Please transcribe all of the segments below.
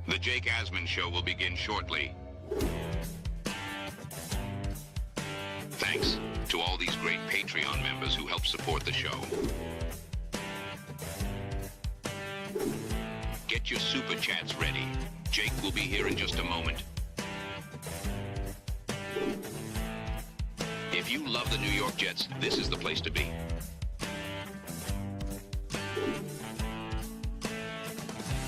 The Jake Asman Show will begin shortly. Thanks to all these great Patreon members who help support the show. Get your super chats ready. Jake will be here in just a moment. If you love the New York Jets, this is the place to be.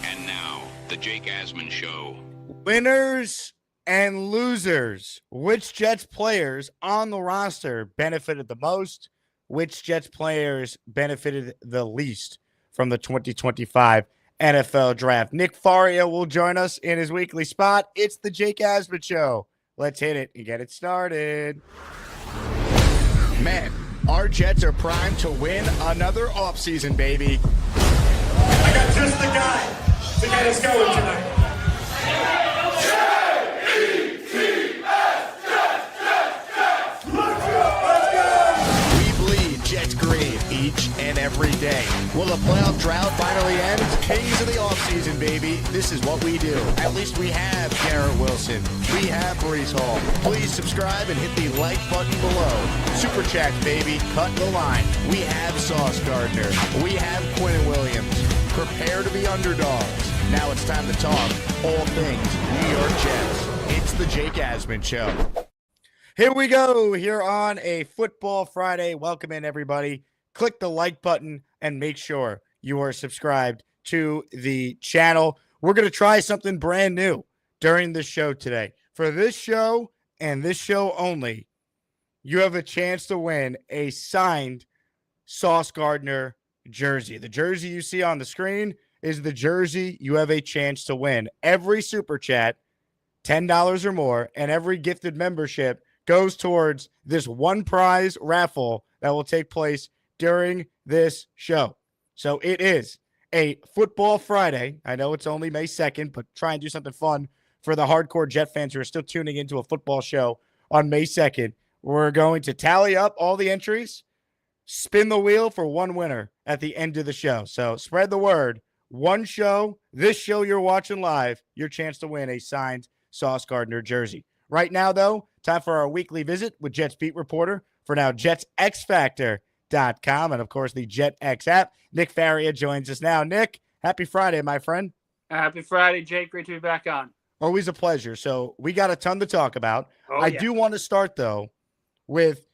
And now, the Jake Asman Show. Winners and losers. Which Jets players on the roster benefited the most? Which Jets players benefited the least from the 2025 NFL Draft? Nick Faria will join us in his weekly spot. It's the Jake Asman Show. Let's hit it and get it started. Man, our Jets are primed to win another offseason, baby. I got just the guy to get us going tonight. Each and every day. Will the playoff drought finally end? Kings of the offseason, baby. This is what we do. At least we have Garrett Wilson. We have Breece Hall. Please subscribe and hit the like button below. Super chat, baby. Cut the line. We have Sauce Gardner. We have Quentin Williams. Prepare to be underdogs. Now it's time to talk all things New York Jets. It's the Jake Asman Show. Here we go. Here on a Football Friday. Welcome in, everybody. Click the like button and make sure you are subscribed to the channel. We're going to try something brand new during the show today. For this show and this show only, you have a chance to win a signed Sauce Gardner jersey. The jersey you see on the screen is the jersey you have a chance to win. Every super chat, $10 or more, and every gifted membership goes towards this one prize raffle that will take place during this show. So it is a Football Friday. I know it's only May 2nd, but try and do something fun for the hardcore Jet fans who are still tuning into a football show on May 2nd. We're going to tally up all the entries, spin the wheel for one winner at the end of the show. So spread the word. One show, this show you're watching live, your chance to win a signed Sauce Gardner jersey. Right now, though, time for our weekly visit with Jets beat reporter for now JetsXFactor.com and, of course, the JetX app. Nick Faria joins us now. Nick, happy Friday, my friend. Happy Friday, Jake. Great to be back on. Always a pleasure. So we got a ton to talk about. I do want to start, though, with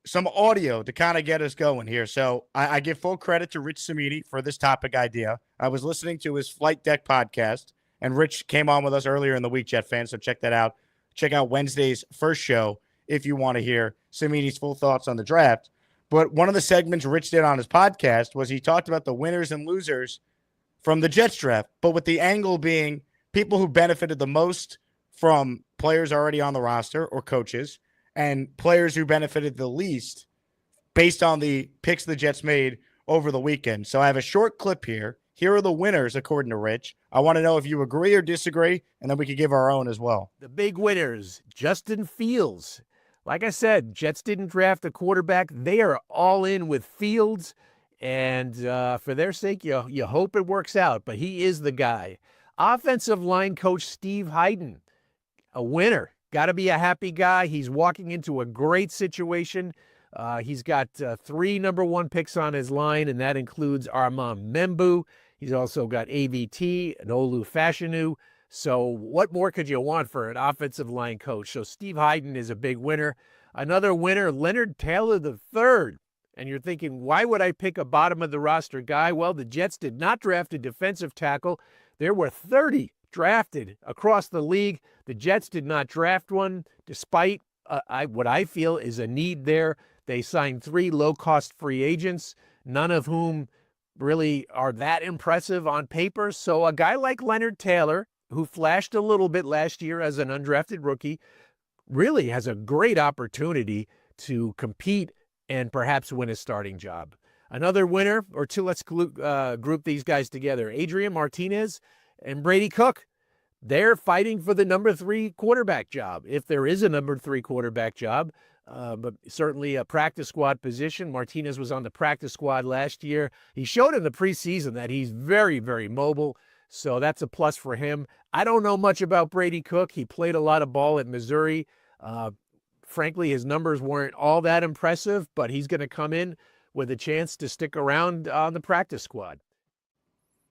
some audio to kind of get us going here. So I give full credit to Rich Cimini for this topic idea. I was listening to his Flight Deck podcast, and Rich came on with us earlier in the week, Jet fans, so check that out. Check out Wednesday's first show if you want to hear Cimini's full thoughts on the draft. But one of the segments Rich did on his podcast was he talked about the winners and losers from the Jets draft, but with the angle being people who benefited the most from players already on the roster or coaches and players who benefited the least based on the picks the Jets made over the weekend. So I have a short clip here. Here are the winners, according to Rich. I want to know if you agree or disagree, and then we could give our own as well. The big winners, Justin Fields. Like I said, Jets didn't draft a quarterback. They are all in with Fields, and for their sake, you hope it works out, but he is the guy. Offensive line coach Steve Hayden, a winner. Got to be a happy guy. He's walking into a great situation. He's got 3 number 1 picks on his line, and that includes Armand Membu. He's also got AVT and Olu Fashanu. So what more could you want for an offensive line coach? So Steve Hayden is a big winner. Another winner, Leonard Taylor III. And you're thinking, why would I pick a bottom of the roster guy? Well, the Jets did not draft a defensive tackle. There were 30 drafted across the league. The Jets did not draft one, despite what I feel is a need there. They signed 3 low-cost free agents, none of whom really are that impressive on paper. So a guy like Leonard Taylor, who flashed a little bit last year as an undrafted rookie, really has a great opportunity to compete and perhaps win a starting job. Another winner, or two, let's group these guys together. Adrian Martinez and Brady Cook. They're fighting for the number 3 quarterback job, if there is a number 3 quarterback job. But certainly a practice squad position. Martinez was on the practice squad last year. He showed in the preseason that he's very, very mobile. So that's a plus for him. I don't know much about Brady Cook. He played a lot of ball at Missouri. Frankly, his numbers weren't all that impressive, but he's going to come in with a chance to stick around on the practice squad.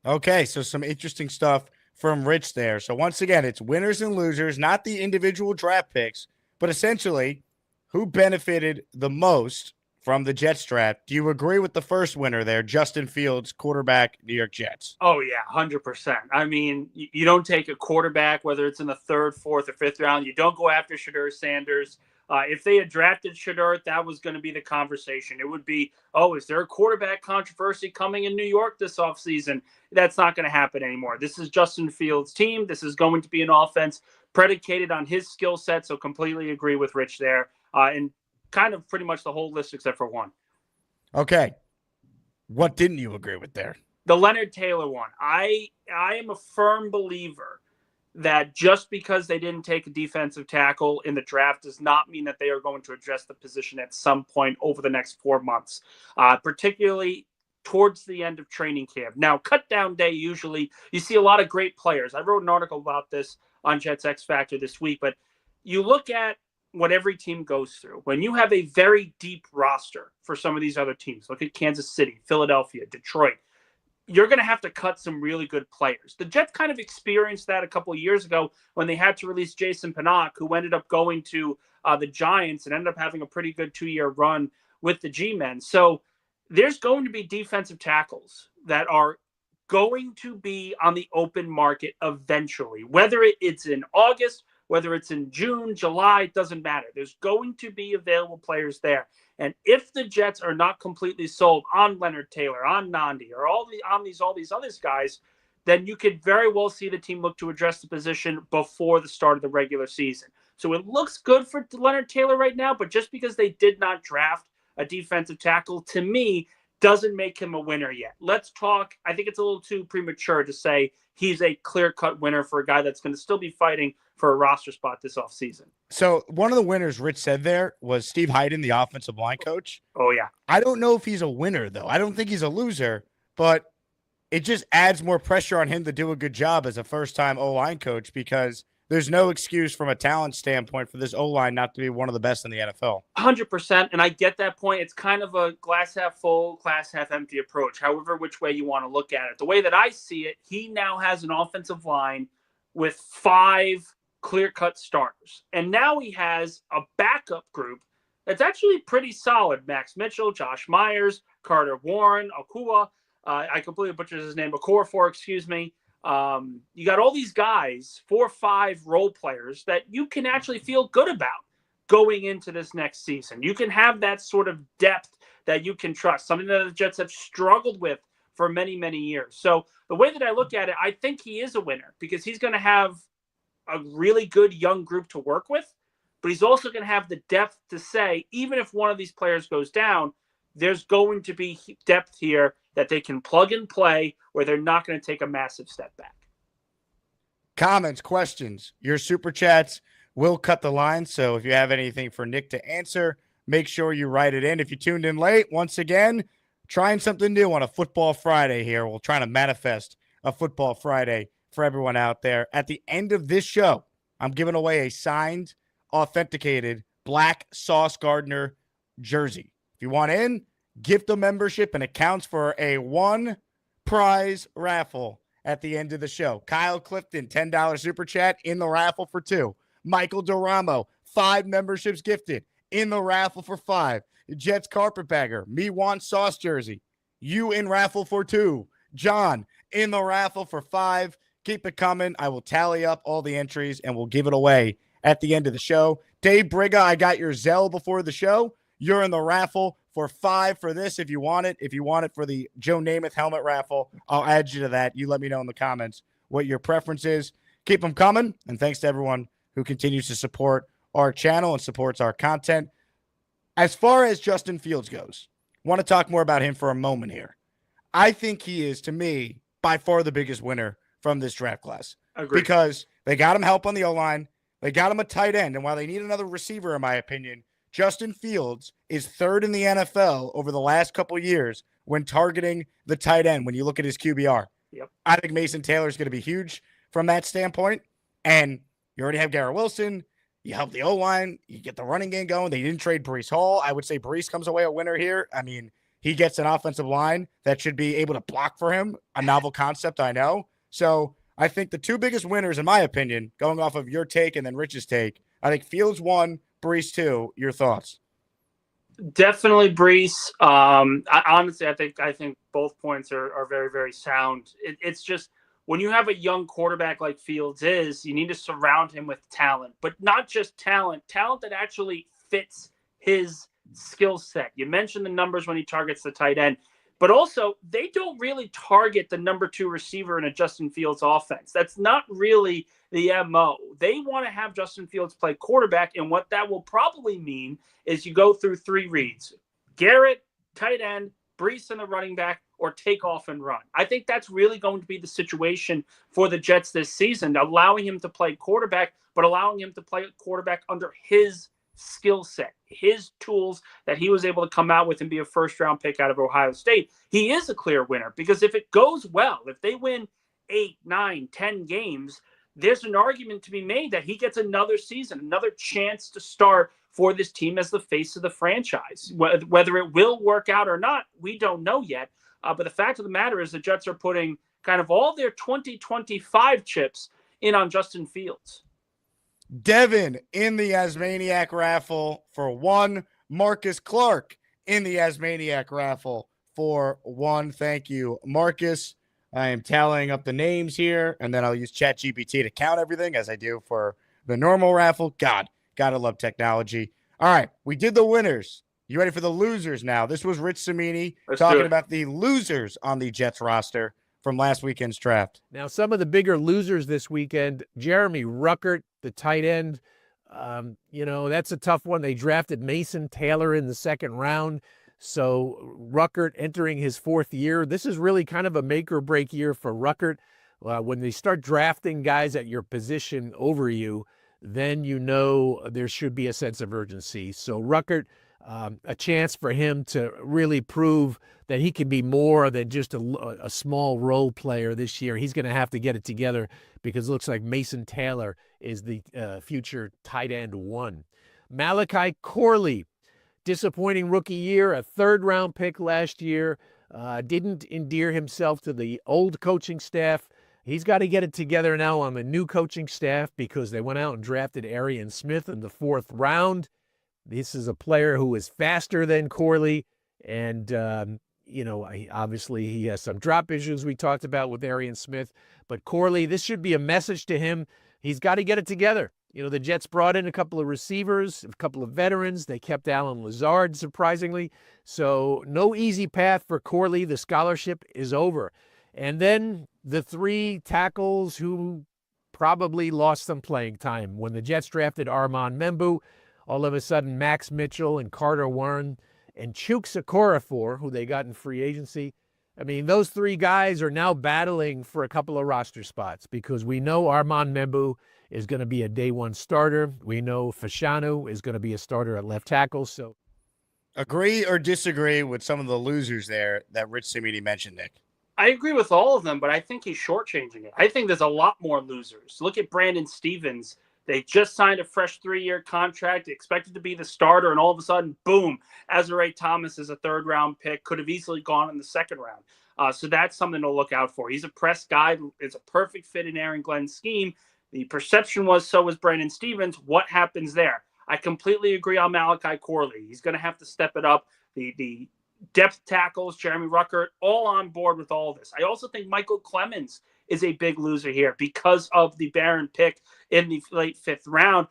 Okay, so some interesting stuff from Rich there. So once again, it's winners and losers, not the individual draft picks, but essentially who benefited the most from the Jets draft. Do you agree with the first winner there, Justin Fields, quarterback, New York Jets? Oh, yeah, 100%. I mean, you don't take a quarterback, whether it's in the third, fourth, or fifth round. You don't go after Shedeur Sanders. If they had drafted Shedeur, that was going to be the conversation. It would be, oh, is there a quarterback controversy coming in New York this offseason? That's not going to happen anymore. This is Justin Fields' team. This is going to be an offense predicated on his skill set, so completely agree with Rich there. And kind of pretty much the whole list except for one. Okay. What didn't you agree with there? The Leonard Taylor one. I am a firm believer that just because they didn't take a defensive tackle in the draft does not mean that they are going to address the position at some point over the next 4 months, particularly towards the end of training camp. Now, cut down day, usually you see a lot of great players. I wrote an article about this on Jets X Factor this week, but you look at what every team goes through. When you have a very deep roster for some of these other teams, look at Kansas City, Philadelphia, Detroit, you're going to have to cut some really good players. The Jets kind of experienced that a couple of years ago when they had to release Jason Pinnock, who ended up going to the Giants and ended up having a pretty good 2-year run with the G-Men. So there's going to be defensive tackles that are going to be on the open market eventually, whether it's in August, whether it's in June, July, it doesn't matter. There's going to be available players there. And if the Jets are not completely sold on Leonard Taylor, on Nandi, or all these other guys, then you could very well see the team look to address the position before the start of the regular season. So it looks good for Leonard Taylor right now, but just because they did not draft a defensive tackle, to me, doesn't make him a winner yet. Let's talk. I think it's a little too premature to say he's a clear-cut winner for a guy that's going to still be fighting for a roster spot this offseason. So one of the winners Rich said there was Steve Hyden, the offensive line coach. Oh, yeah. I don't know if he's a winner, though. I don't think he's a loser, but it just adds more pressure on him to do a good job as a first-time O-line coach because there's no excuse from a talent standpoint for this O-line not to be one of the best in the NFL. 100%, and I get that point. It's kind of a glass half full, glass half empty approach, however which way you want to look at it. The way that I see it, he now has an offensive line with 5 clear-cut starters. And now he has a backup group that's actually pretty solid. Max Mitchell, Josh Myers, Carter Warren, Okua. I completely butchered his name. Okorafor, excuse me. You got all these guys, 4 or 5 role players that you can actually feel good about going into this next season. You can have that sort of depth that you can trust, something that the Jets have struggled with for many, many years. So the way that I look at it, I think he is a winner because he's going to have a really good young group to work with, but he's also going to have the depth to say, even if one of these players goes down, there's going to be depth here that they can plug and play where they're not going to take a massive step back. Comments, questions, your super chats will cut the line. So if you have anything for Nick to answer, make sure you write it in. If you tuned in late, once again, trying something new on a Football Friday here. We're trying to manifest a Football Friday for everyone out there. At the end of this show, I'm giving away a signed, authenticated black Sauce Gardner jersey. If you want in, gift a membership and it counts for a 1 prize raffle at the end of the show. Kyle Clifton, $10 super chat in the raffle for 2. Michael Duramo, 5 memberships gifted in the raffle for 5. Jets carpetbagger, me want sauce jersey. You in raffle for 2. John in the raffle for 5. Keep it coming. I will tally up all the entries and we'll give it away at the end of the show. Dave Briga, I got your Zelle before the show. You're in the raffle for 5 for this if you want it. If you want it for the Joe Namath helmet raffle, I'll add you to that. You let me know in the comments what your preference is. Keep them coming. And thanks to everyone who continues to support our channel and supports our content. As far as Justin Fields goes, I want to talk more about him for a moment here. I think he is, to me, by far the biggest winner from this draft class. Agreed. Because they got him help on the O-line. They got him a tight end. And while they need another receiver, in my opinion, Justin Fields is 3rd in the NFL over the last couple years when targeting the tight end when you look at his QBR. Yep. I think Mason Taylor is going to be huge from that standpoint. And you already have Garrett Wilson. You help the O-line. You get the running game going. They didn't trade Brees Hall. I would say Brees comes away a winner here. I mean, he gets an offensive line that should be able to block for him. A novel concept, I know. So I think the two biggest winners, in my opinion, going off of your take and then Rich's take, I think Fields 1, Brees 2. Your thoughts? Definitely Brees. Honestly, I think both points are very, very sound. It's just when you have a young quarterback like Fields is, you need to surround him with talent, but not just talent that actually fits his skill set. You mentioned the numbers when he targets the tight end, but also they don't really target the number 2 receiver in a Justin Fields offense. That's not really the MO. They want to have Justin Fields play quarterback, and what that will probably mean is you go through 3 reads: Garrett, tight end, Brees in the running back, or take off and run. I think that's really going to be the situation for the Jets this season, allowing him to play quarterback, but allowing him to play quarterback under his skill set, his tools that he was able to come out with and be a first-round pick out of Ohio State. He is a clear winner because if it goes well, if they win 8, 9, 10 games, there's an argument to be made that he gets another season, another chance to start for this team as the face of the franchise. Whether it will work out or not, we don't know yet. But the fact of the matter is the Jets are putting kind of all their 2025 chips in on Justin Fields. Devin in the Asmaniac raffle for 1. Marcus Clark in the Asmaniac raffle for 1. Thank you, Marcus. I am tallying up the names here, and then I'll use ChatGPT to count everything as I do for the normal raffle. God, gotta love technology. All right, we did the winners. You ready for the losers now? This was Rich Cimini talking about the losers on the Jets roster from last weekend's draft. Now, some of the bigger losers this weekend: Jeremy Ruckert, the tight end. That's a tough one. They drafted Mason Taylor in the 2nd round. So Ruckert entering his 4th year. This is really kind of a make or break year for Ruckert. When they start drafting guys at your position over you, then there should be a sense of urgency. So Ruckert, a chance for him to really prove that he can be more than just a small role player this year. He's going to have to get it together because it looks like Mason Taylor is the future tight end 1. Malachi Corley, disappointing rookie year, a 3rd-round pick last year, didn't endear himself to the old coaching staff. He's got to get it together now on the new coaching staff because they went out and drafted Arian Smith in the 4th round. This is a player who is faster than Corley, and obviously he has some drop issues we talked about with Arian Smith. But Corley, this should be a message to him. He's got to get it together. The Jets brought in a couple of receivers, a couple of veterans. They kept Alan Lazard, surprisingly. So no easy path for Corley. The scholarship is over. And then the 3 tackles who probably lost some playing time. When the Jets drafted Armand Membu, all of a sudden Max Mitchell and Carter Warren and Chuks Okorafor, who they got in free agency. I mean, those 3 guys are now battling for a couple of roster spots because we know Armand Membu is going to be a day 1 starter. We know Fashanu is going to be a starter at left tackle. So, agree or disagree with some of the losers there that Rich Cimini mentioned, Nick? I agree with all of them, but I think he's shortchanging it. I think there's a lot more losers. Look at Brandon Stevens. They just signed a fresh 3-year contract, expected to be the starter, and all of a sudden, boom, Azare Thomas is a 3rd-round pick, could have easily gone in the 2nd round. So that's something to look out for. He's a press guy. It's a perfect fit in Aaron Glenn's scheme. The perception was so was Brandon Stevens. What happens there? I completely agree on Malachi Corley. He's going to have to step it up. The depth tackles, Jeremy Ruckert, all on board with all this. I also think Michael Clemens is a big loser here because of the Barron pick in the late 5th round.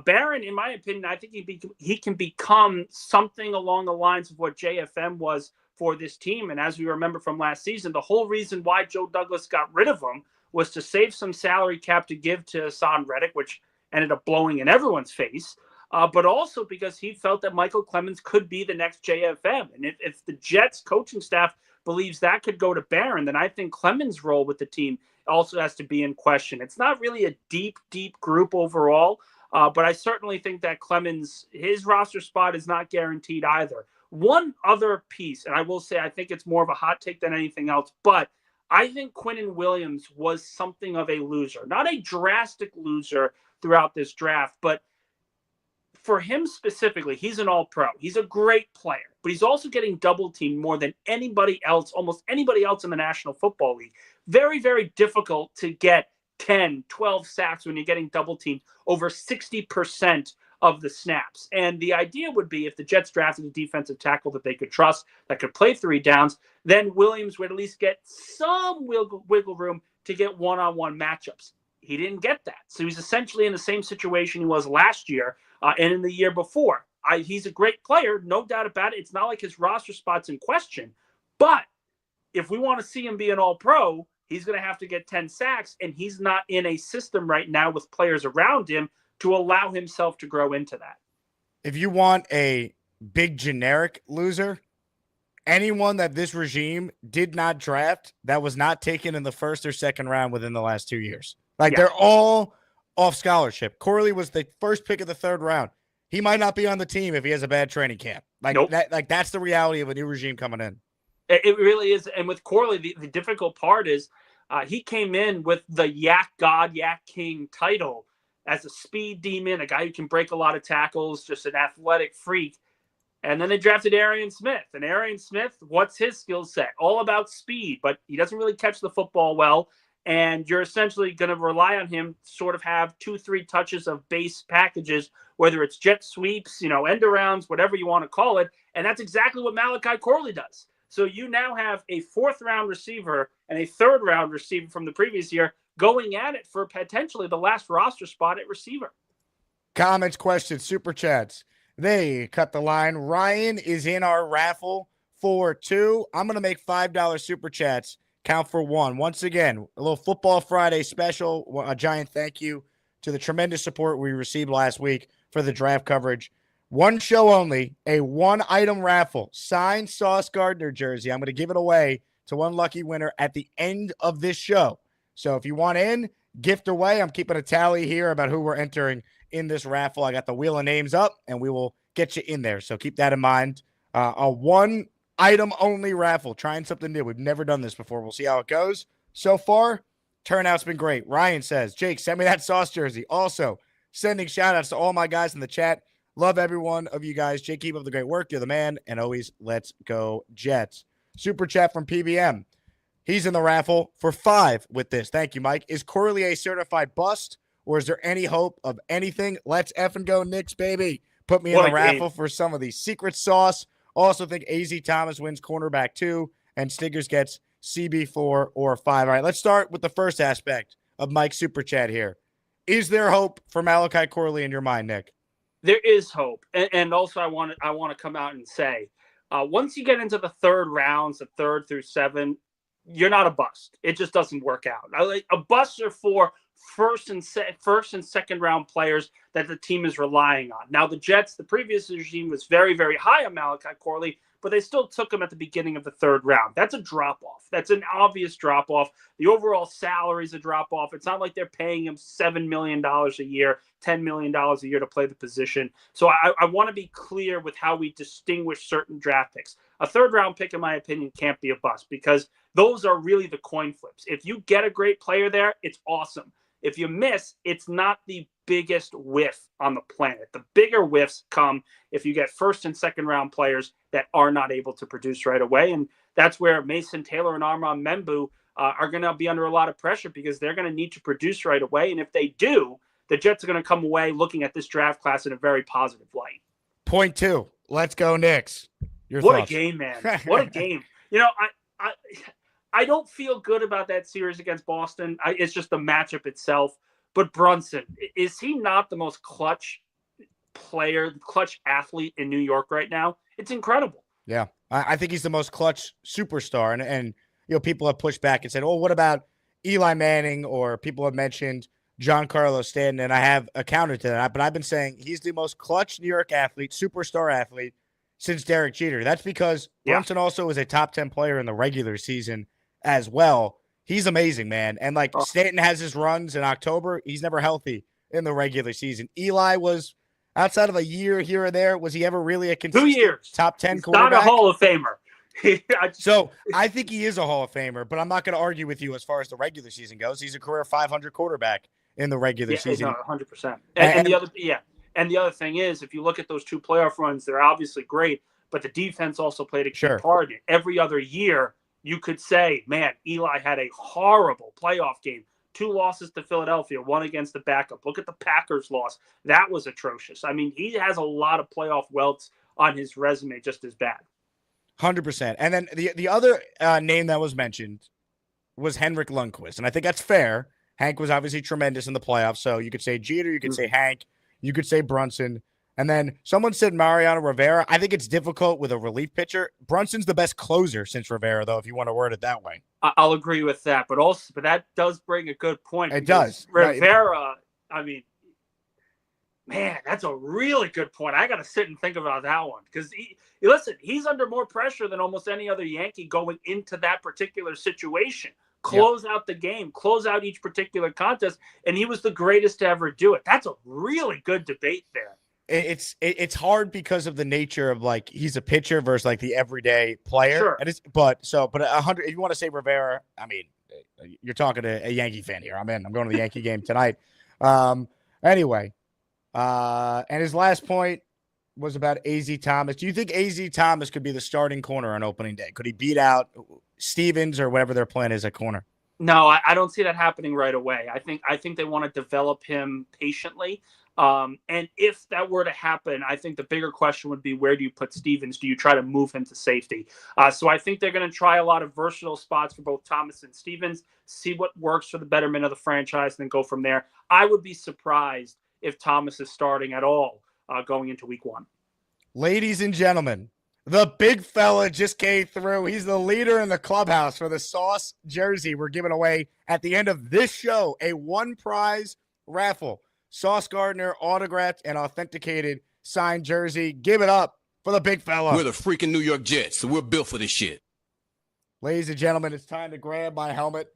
Barron, in my opinion, I think he can become something along the lines of what JFM was for this team. And as we remember from last season, the whole reason why Joe Douglas got rid of him was to save some salary cap to give to Hassan Reddick, which ended up blowing in everyone's face. But also because he felt that Michael Clemens could be the next JFM. And if the Jets coaching staff believes that could go to Barron, then I think Clemens' role with the team also has to be in question. It's not really a deep group overall, but I certainly think that Clemens, his roster spot is not guaranteed either. One other piece, and I will say I think it's more of a hot take than anything else, but I think Quinnen Williams was something of a loser. Not a drastic loser throughout this draft, but for him specifically, he's an all-pro. He's a great player, but he's also getting double-teamed more than anybody else, almost anybody else in the National Football League. Very, very difficult to get 10, 12 sacks when you're getting double-teamed over 60% of the snaps. And the idea would be if the Jets drafted a defensive tackle that they could trust, that could play 3 downs, then Williams would at least get some wiggle room to get one-on-one matchups. He didn't get that. So he's essentially in the same situation he was last year and in the year before. He's a great player, no doubt about it. It's not like his roster spot's in question. But if we want to see him be an all-pro, he's going to have to get 10 sacks, and he's not in a system right now with players around him to allow himself to grow into that. If you want a big generic loser, anyone that this regime did not draft that was not taken in the first or second round within the last 2 years. They're all off scholarship. Corley was the first pick of the 3rd round. He might not be on the team if he has a bad training camp. Nope. That's the reality of a new regime coming in. It really is. And with Corley, the difficult part is he came in with the Yak God, Yak King title as a speed demon, a guy who can break a lot of tackles, just an athletic freak. And then they drafted Arian Smith. And Arian Smith, what's his skill set? All about speed, but he doesn't really catch the football well. And you're essentially going to rely on him to sort of have 2-3 touches of base packages, whether it's jet sweeps, end arounds, whatever you want to call it. And that's exactly what Malachi Corley does. So you now have a 4th-round receiver and a 3rd-round receiver from the previous year going at it for potentially the last roster spot at receiver. Comments, questions, super chats. They cut the line. Ryan is in our raffle for 2. I'm going to make $5 super chats count for 1. Once again, a little Football Friday special. A giant thank you to the tremendous support we received last week for the draft coverage. One show only, a 1-item raffle, signed Sauce Gardner jersey. I'm going to give it away to one lucky winner at the end of this show. So if you want in, gift away. I'm keeping a tally here about who we're entering in this raffle. I got the wheel of names up, and we will get you in there. So keep that in mind. A 1-item only raffle, trying something new. We've never done this before. We'll see how it goes. So far, turnout's been great. Ryan says, Jake, send me that Sauce jersey. Also, sending shout-outs to all my guys in the chat. Love every one of you guys. Jake, keep up the great work. You're the man. And always, let's go Jets. Super chat from PBM. He's in the raffle for 5 with this. Thank you, Mike. Is Corley a certified bust, or is there any hope of anything? Let's effing go Knicks, baby. Put me in the raffle for some of the secret sauce. Also think AZ Thomas wins cornerback 2, and Stiggers gets CB4 or 5. All right, let's start with the first aspect of Mike's super chat here. Is there hope for Malachi Corley in your mind, Nick? There is hope. And also I want to come out and say, once you get into the 3rd rounds, the 3rd through 7, you're not a bust. It just doesn't work out. A bust are for first and 2nd round players that the team is relying on. Now, the Jets, the previous regime was very, very high on Malachi Corley, but they still took him at the beginning of the 3rd round. That's a drop-off. That's an obvious drop-off. The overall salary is a drop-off. It's not like they're paying him $7 million a year, $10 million a year to play the position. So I want to be clear with how we distinguish certain draft picks. A 3rd-round pick, in my opinion, can't be a bust because those are really the coin flips. If you get a great player there, it's awesome. If you miss, it's not the biggest whiff on the planet. The bigger whiffs come if you get 1st and 2nd round players that are not able to produce right away. And that's where Mason Taylor and Armand Membu are going to be under a lot of pressure because they're going to need to produce right away. And if they do, the Jets are going to come away looking at this draft class in a very positive light. Point 2. Let's go Knicks. Your what thoughts? A game, man. What a game. I don't feel good about that series against Boston. It's just the matchup itself. But Brunson, is he not the most clutch player, clutch athlete in New York right now? It's incredible. Yeah, I think he's the most clutch superstar. And people have pushed back and said, oh, what about Eli Manning? Or people have mentioned Giancarlo Stanton. And I have a counter to that. But I've been saying he's the most clutch New York athlete, superstar athlete since Derek Jeter. That's because Brunson also is a top 10 player in the regular season as well. He's amazing, man. And Stanton has his runs in October. He's never healthy in the regular season. Eli was outside of a year here or there. Was he ever really a consistent 2 years top 10 He's quarterback? not a Hall of Famer. So I think he is a Hall of Famer, but I'm not going to argue with you as far as the regular season goes. He's a career 500 quarterback in the regular season. No, 100%. And the other thing is, if you look at those two playoff runs, they're obviously great, but the defense also played a key part in it. Every other year, you could say, man, Eli had a horrible playoff game. 2 losses to Philadelphia, 1 against the backup. Look at the Packers loss. That was atrocious. I mean, he has a lot of playoff welts on his resume, just as bad. 100%. And then the other name that was mentioned was Henrik Lundqvist. And I think that's fair. Hank was obviously tremendous in the playoffs. So you could say Jeter, you could say Hank, you could say Brunson. And then someone said Mariano Rivera. I think it's difficult with a relief pitcher. Brunson's the best closer since Rivera, though, if you want to word it that way. I'll agree with that. But that does bring a good point. It does. Rivera, I mean, man, that's a really good point. I got to sit and think about that one because he's under more pressure than almost any other Yankee going into that particular situation. Close out the game, close out each particular contest, and he was the greatest to ever do it. That's a really good debate there. It's hard because of the nature of like he's a pitcher versus like the everyday player. Sure. And but 100. If you want to say Rivera, I mean, you're talking to a Yankee fan here. I'm going to the Yankee game tonight. Anyway. And his last point was about A.Z. Thomas. Do you think A.Z. Thomas could be the starting corner on opening day? Could he beat out Stevens or whatever their plan is at corner? No, I don't see that happening right away. I think they want to develop him patiently. And if that were to happen, I think the bigger question would be, where do you put Stevens? Do you try to move him to safety? So I think they're going to try a lot of versatile spots for both Thomas and Stevens, see what works for the betterment of the franchise, and then go from there. I would be surprised if Thomas is starting at all going into week 1. Ladies and gentlemen, the big fella just came through. He's the leader in the clubhouse for the Sauce jersey. We're giving away at the end of this show a 1-prize raffle. Sauce Gardner autographed and authenticated signed jersey. Give it up for the big fella. We're the freaking New York Jets, so we're built for this shit. Ladies and gentlemen, it's time to grab my helmet.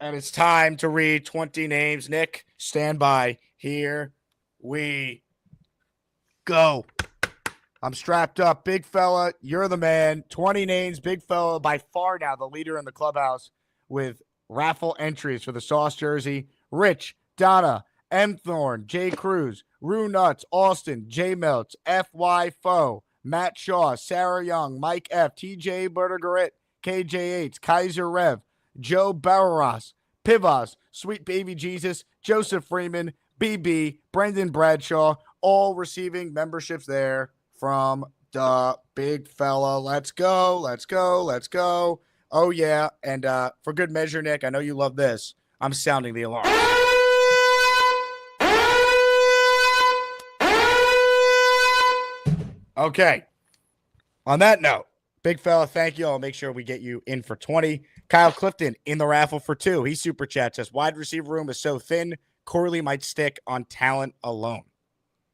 And it's time to read 20 names. Nick, stand by. Here we go. I'm strapped up. Big fella, you're the man. 20 names. Big fella, by far now the leader in the clubhouse with raffle entries for the Sauce jersey. Rich, Donna, M. Thorne, J. Cruz, Rue Nuts, Austin, J. Meltz, F.Y. Foe, Matt Shaw, Sarah Young, Mike F., T.J. Bergerit, KJ8, Kaiser Rev, Joe Barras, Pivas, Sweet Baby Jesus, Joseph Freeman, BB, Brendan Bradshaw, all receiving memberships there from the big fella. Let's go, let's go, let's go. Oh, yeah, and for good measure, Nick, I know you love this. I'm sounding the alarm. Okay. On that note, big fella, thank you. I'll make sure we get you in for 20. Kyle Clifton in the raffle for 2. He super chat says, wide receiver room is so thin, Corley might stick on talent alone.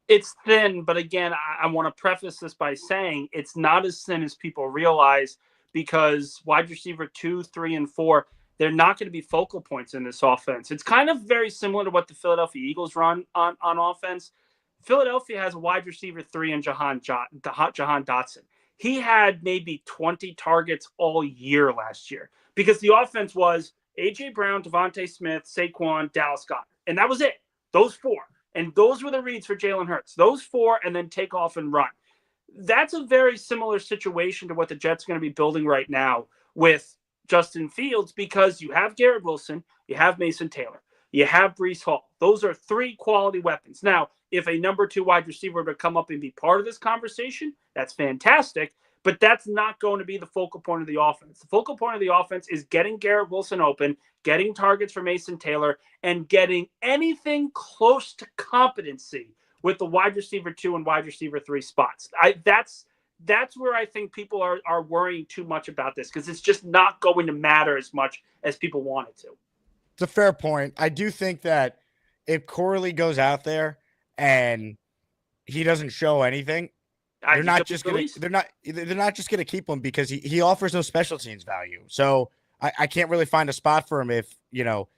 It's thin, but again, I want to preface this by saying it's not as thin as people realize, because wide receiver 2, 3, and 4, they're not going to be focal points in this offense. It's kind of very similar to what the Philadelphia Eagles run on offense. Philadelphia has a wide receiver 3 in Jahan Dotson. He had maybe 20 targets all year last year because the offense was A.J. Brown, Devontae Smith, Saquon, Dallas Goedert. And that was it. Those 4. And those were the reads for Jalen Hurts. Those 4, and then take off and run. That's a very similar situation to what the Jets are going to be building right now with Justin Fields, because you have Garrett Wilson, you have Mason Taylor, you have Breece Hall. Those are 3 quality weapons. Now, if a number 2 wide receiver were to come up and be part of this conversation, that's fantastic, but that's not going to be the focal point of the offense. The focal point of the offense is getting Garrett Wilson open, getting targets for Mason Taylor, and getting anything close to competency with the wide receiver 2 and wide receiver 3 spots. That's where I think people are worrying too much about this, because it's just not going to matter as much as people want it to. It's a fair point. I do think that if Corley goes out there and he doesn't show anything, they're not just going to keep him, because he offers no special teams value. So I can't really find a spot for him if,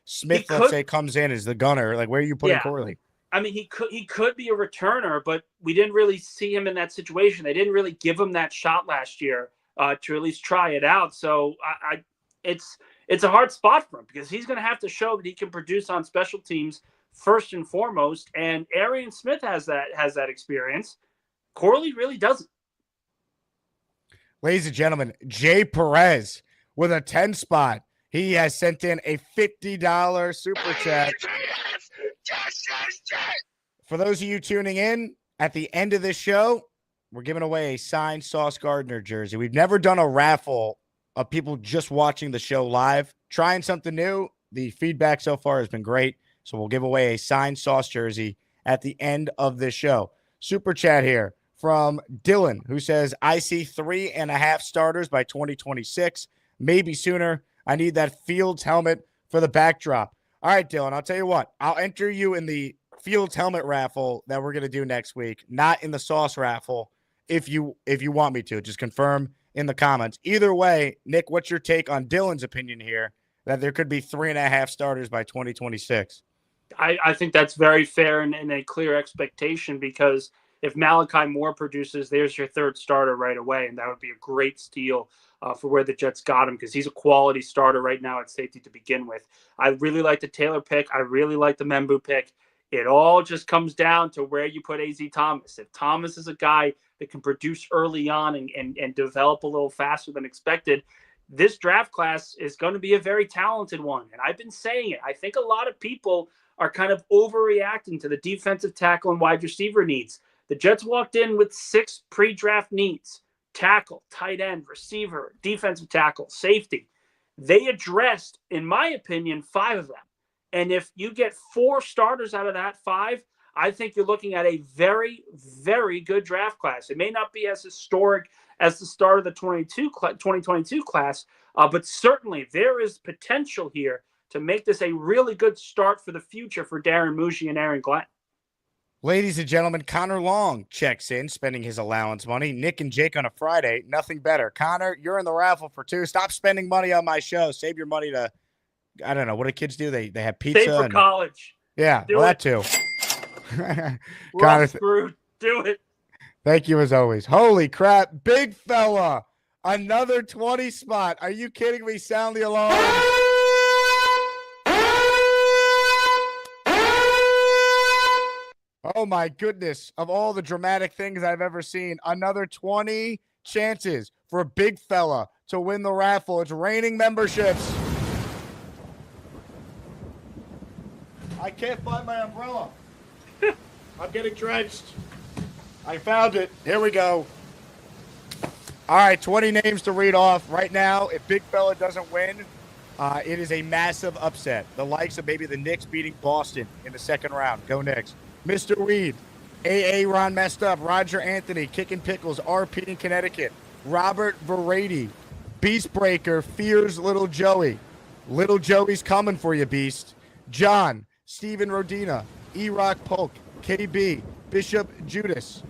Smith, let's say, comes in as the gunner. Like, where are you putting Corley? I mean, he could be a returner, but we didn't really see him in that situation. They didn't really give him that shot last year to at least try it out. So it's a hard spot for him because he's going to have to show that he can produce on special teams first and foremost. And Arian Smith has that experience. Corley really doesn't. Ladies and gentlemen, Jay Perez with a 10 spot. He has sent in a $50 super chat. For those of you tuning in, at the end of this show, we're giving away a signed Sauce Gardner jersey. We've never done a raffle of people just watching the show live. Trying something new. The feedback so far has been great. So we'll give away a signed Sauce jersey at the end of this show. Super chat here from Dylan, who says, I see 3.5 starters by 2026, maybe sooner. I need that Fields helmet for the backdrop. All right, Dylan, I'll tell you what. I'll enter you in the Fields helmet raffle that we're going to do next week, not in the Sauce raffle, if you want me to. Just confirm in the comments. Either way, Nick, what's your take on Dylan's opinion here that there could be 3.5 starters by 2026? I think that's very fair and a clear expectation because if Malachi Moore produces, there's your third starter right away, and that would be a great steal for where the Jets got him because he's a quality starter right now at safety to begin with. I really like the Taylor pick. I really like the Membu pick. It all just comes down to where you put A.Z. Thomas. If Thomas is a guy that can produce early on and develop a little faster than expected, this draft class is going to be a very talented one. And I've been saying it. I think a lot of people are kind of overreacting to the defensive tackle and wide receiver needs. The Jets walked in with 6 pre-draft needs: tackle, tight end, receiver, defensive tackle, safety. They addressed, in my opinion, 5 of them. And if you get 4 starters out of that 5, I think you're looking at a very, very good draft class. It may not be as historic as the start of the 2022 class, but certainly there is potential here to make this a really good start for the future for Darren Muji and Aaron Glenn. Ladies and gentlemen, Connor Long checks in, spending his allowance money. Nick and Jake on a Friday, nothing better. Connor, you're in the raffle for 2. Stop spending money on my show. Save your money to, I don't know, what do kids do? They have pizza. Save for college. Yeah, do well, it. that too. We're Connor, all screwed. Do it. Thank you as always. Holy crap, big fella. Another 20 spot. Are you kidding me? Sound the alarm. Oh my goodness. Of all the dramatic things I've ever seen, another 20 chances for a big fella to win the raffle. It's raining memberships. I can't find my umbrella. I'm getting drenched. I found it. Here we go. All right, 20 names to read off. Right now, if Big Fella doesn't win, it is a massive upset. The likes of maybe the Knicks beating Boston in the second round. Go Knicks. Mr. Weed, AA Ron Messed Up, Roger Anthony, Kickin' Pickles, RP in Connecticut, Robert Verady, Beastbreaker, Fears Little Joey. Little Joey's coming for you, Beast. John, Steven Rodina, E-Rock Polk, KB, Bishop Judas,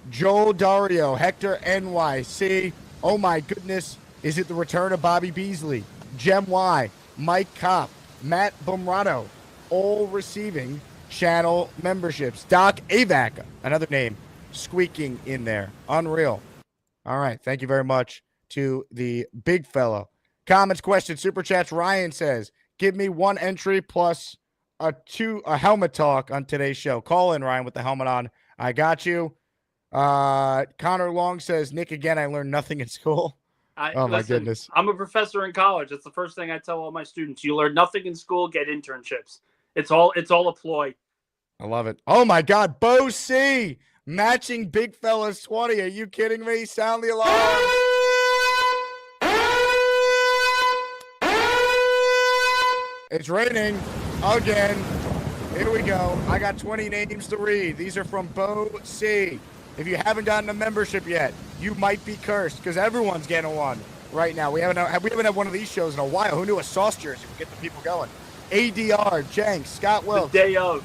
Joel Dario, Hector NYC. Oh my goodness, is it the return of Bobby Beasley? Jem Y, Mike Kopp, Matt Bumrado, all receiving channel memberships. Doc Avac, another name, squeaking in there. Unreal. All right, thank you very much to the big fellow. Comments, questions, super chats. Ryan says, give me 1 entry plus a helmet talk on today's show. Call in, Ryan, with the helmet on. I got you. Connor Long says, Nick, again, I learned nothing in school. My goodness. I'm a professor in college. That's the first thing I tell all my students. You learn nothing in school, get internships. It's all a ploy. I love it. Oh my God, Bo C, matching big fellas 20. Are you kidding me? Sound the alarm. It's raining again. Here we go. I got 20 names to read. These are from Bo C. If you haven't gotten a membership yet, you might be cursed because everyone's getting one right now. We haven't had one of these shows in a while. Who knew a sauce jersey would get the people going? ADR, Jenks, Scott Wilkes. The day of.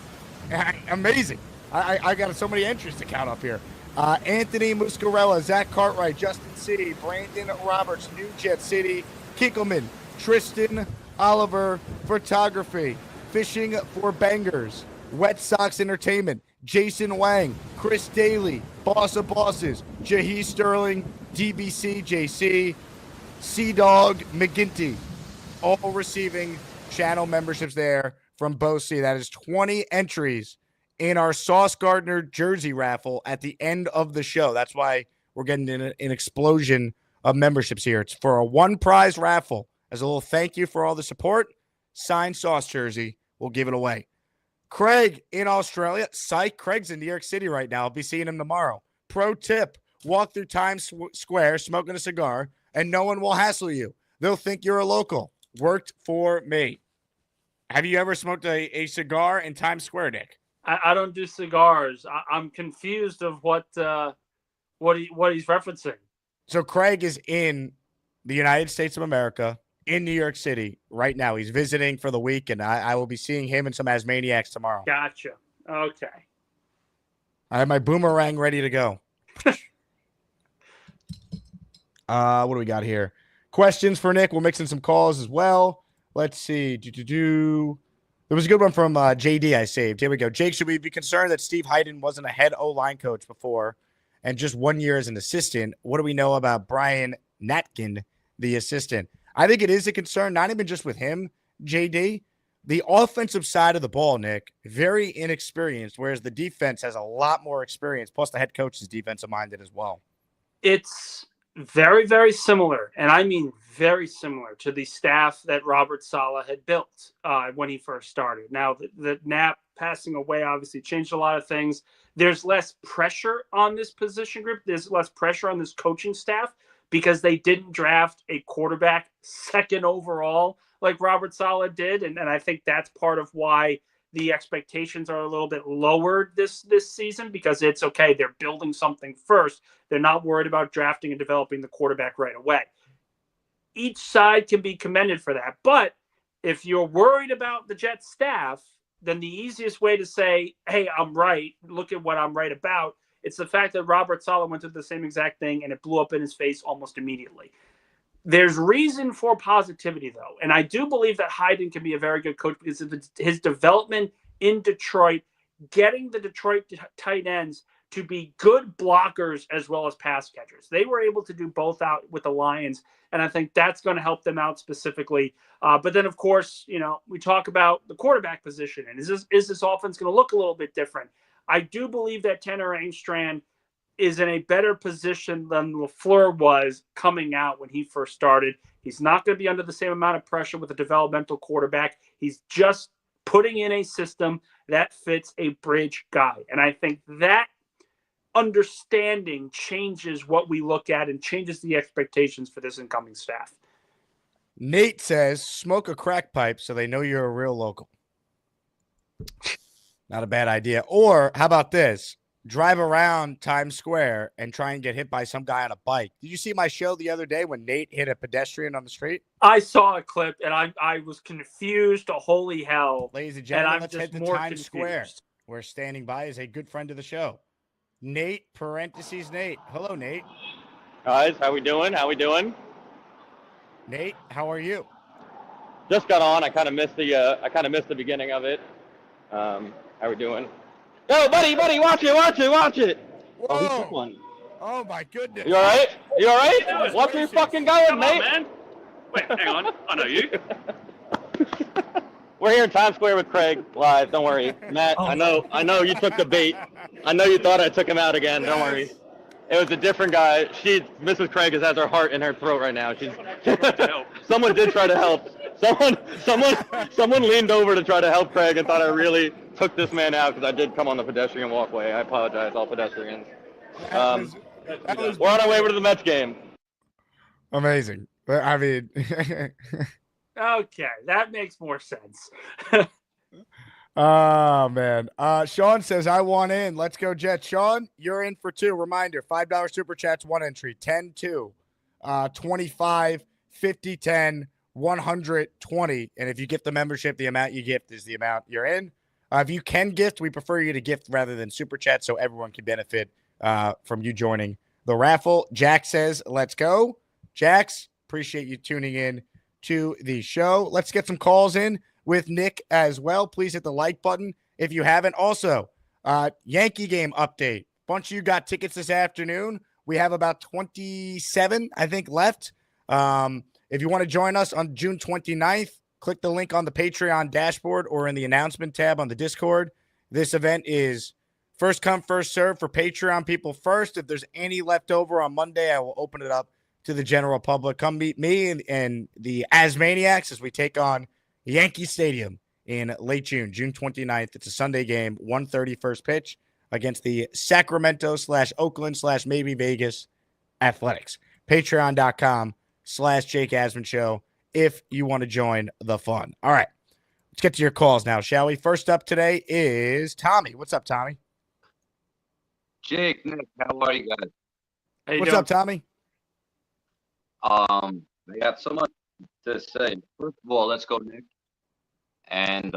Amazing. I got so many entries to count up here. Anthony Muscarella, Zach Cartwright, Justin City, Brandon Roberts, New Jet City, Kickelman, Tristan Oliver, Photography, Fishing for Bangers, Wet Sox Entertainment, Jason Wang, Chris Daly, Boss of Bosses, Jahi Sterling, DBC JC, Sea Dog McGinty, all receiving channel memberships there from BOC. That is 20 entries in our Sauce Gardner jersey raffle at the end of the show. That's why we're getting an explosion of memberships here. It's for a one prize raffle. As a little thank you for all the support, signed Sauce jersey, we'll give it away. Craig in Australia. Psych, Craig's in New York City right now. I'll be seeing him tomorrow. Pro tip, walk through Times Square smoking a cigar, and no one will hassle you. They'll think you're a local. Worked for me. Have you ever smoked a cigar in Times Square, Nick? I don't do cigars. I'm confused of what he's referencing. So Craig is in the United States of America, in New York City right now. He's visiting for the week, and I will be seeing him and some Asmaniacs tomorrow. Gotcha. Okay. I have my boomerang ready to go. What do we got here? Questions for Nick. We'll mix in some calls as well. Let's see. There was a good one from JD I saved. Here we go. Jake, should we be concerned that Steve Hayden wasn't a head O-line coach before and just 1 year as an assistant? What do we know about Brian Natkin, the assistant? I think it is a concern, not even just with him, JD. The offensive side of the ball, Nick, very inexperienced, whereas the defense has a lot more experience, plus the head coach is defensive-minded as well. It's very, very similar, and I mean very similar to the staff that Robert Saleh had built when he first started. Now, the Knapp passing away obviously changed a lot of things. There's less pressure on this position group. There's less pressure on this coaching staff because they didn't draft a quarterback second overall like Robert Saleh did, and I think that's part of why the expectations are a little bit lower this season, because it's okay. They're building something first. They're not worried about drafting and developing the quarterback right away. Each side can be commended for that. But if you're worried about the Jets staff, then the easiest way to say, hey, I'm right, look at what I'm right about, it's the fact that Robert Saleh went through the same exact thing and it blew up in his face almost immediately. There's reason for positivity, though. And I do believe that Hayden can be a very good coach because of his development in Detroit, getting the Detroit tight ends to be good blockers as well as pass catchers. They were able to do both out with the Lions, and I think that's going to help them out specifically. But then, of course, we talk about the quarterback position, and is this offense going to look a little bit different? I do believe that Tanner Angstrand is in a better position than LaFleur was coming out when he first started. He's not going to be under the same amount of pressure with a developmental quarterback. He's just putting in a system that fits a bridge guy. And I think that understanding changes what we look at and changes the expectations for this incoming staff. Nate says, smoke a crack pipe so they know you're a real local. Not a bad idea. Or how about this? Drive around Times Square and try and get hit by some guy on a bike. Did you see my show the other day when Nate hit a pedestrian on the street? I saw a clip and I was confused to holy hell. Ladies and gentlemen, let's head to Times Square. Where standing by is a good friend of the show, Nate Nate. Hello, Nate. Guys, how we doing? Nate, how are you? Just got on. I kind of missed the beginning of it. How we doing? Yo, buddy, watch it. Whoa. Oh, he took one. Oh my goodness. You all right? Watch where you're fucking going, mate. Man. Wait, hang on. I know you. We're here in Times Square with Craig live. Don't worry, Matt. I know you took the bait. I know you thought I took him out again. Don't worry. It was a different guy. Mrs. Craig has her heart in her throat right now. Someone did try to help. Someone leaned over to try to help Craig and thought I really took this man out because I did come on the pedestrian walkway. I apologize, all pedestrians. We're on our way over to the Mets game. Amazing. I mean, okay, that makes more sense. Oh, man. Sean says, I want in. Let's go, Jets. Sean, you're in for two. Reminder, $5 Super Chats, one entry, 10-2, 25, 50, 10, 120. And if you gift the membership, the amount you gift is the amount you're in. If you can gift, we prefer you to gift rather than Super Chat so everyone can benefit from you joining the raffle. Jack says, let's go. Jax, appreciate you tuning in to the show. Let's get some calls in with Nick as well. Please hit the like button if you haven't. Also, Yankee game update. Bunch of you got tickets this afternoon. We have about 27, I think, left. If you want to join us on June 29th, click the link on the Patreon dashboard or in the announcement tab on the Discord. This event is first come, first serve for Patreon people first. If there's any left over on Monday, I will open it up to the general public. Come meet me and the Asmaniacs as we take on Yankee Stadium in late June 29th. It's a Sunday game, 1:30 first pitch against the Sacramento/Oakland/maybe Vegas Athletics. Patreon.com/Jake Asman Show if you want to join the fun. All right, let's get to your calls now, shall we? First up today is Tommy. What's up, Tommy? Jake, Nick, how are you guys? What's up, Tommy? I got so much to say. First of all, let's go, Nick. And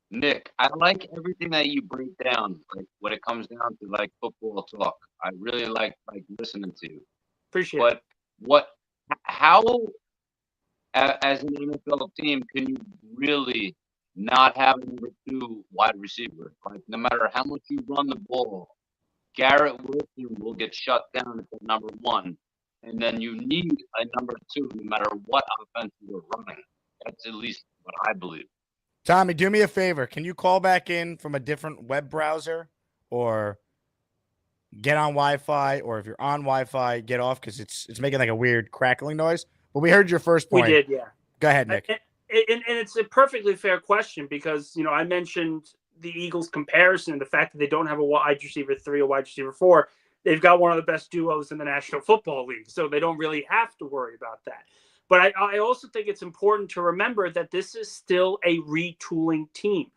Nick, I like everything that you break down, like when it comes down to like football talk. I really like listening to you. Appreciate it. How, as an NFL team, can you really not have a number 2 wide receiver? Like no matter how much you run the ball, Garrett Wilson will get shut down at the number 1. And then you need a number 2 no matter what offense you're running. That's at least what I believe. Tommy, do me a favor. Can you call back in from a different web browser or get on Wi-Fi? Or if you're on Wi-Fi, get off because it's making like a weird crackling noise. But we heard your first point. We did, yeah. Go ahead, Nick. And it's a perfectly fair question because, I mentioned the Eagles comparison, the fact that they don't have a wide receiver 3 or wide receiver 4. They've got one of the best duos in the National Football League, so they don't really have to worry about that. But I also think it's important to remember that this is still a retooling team.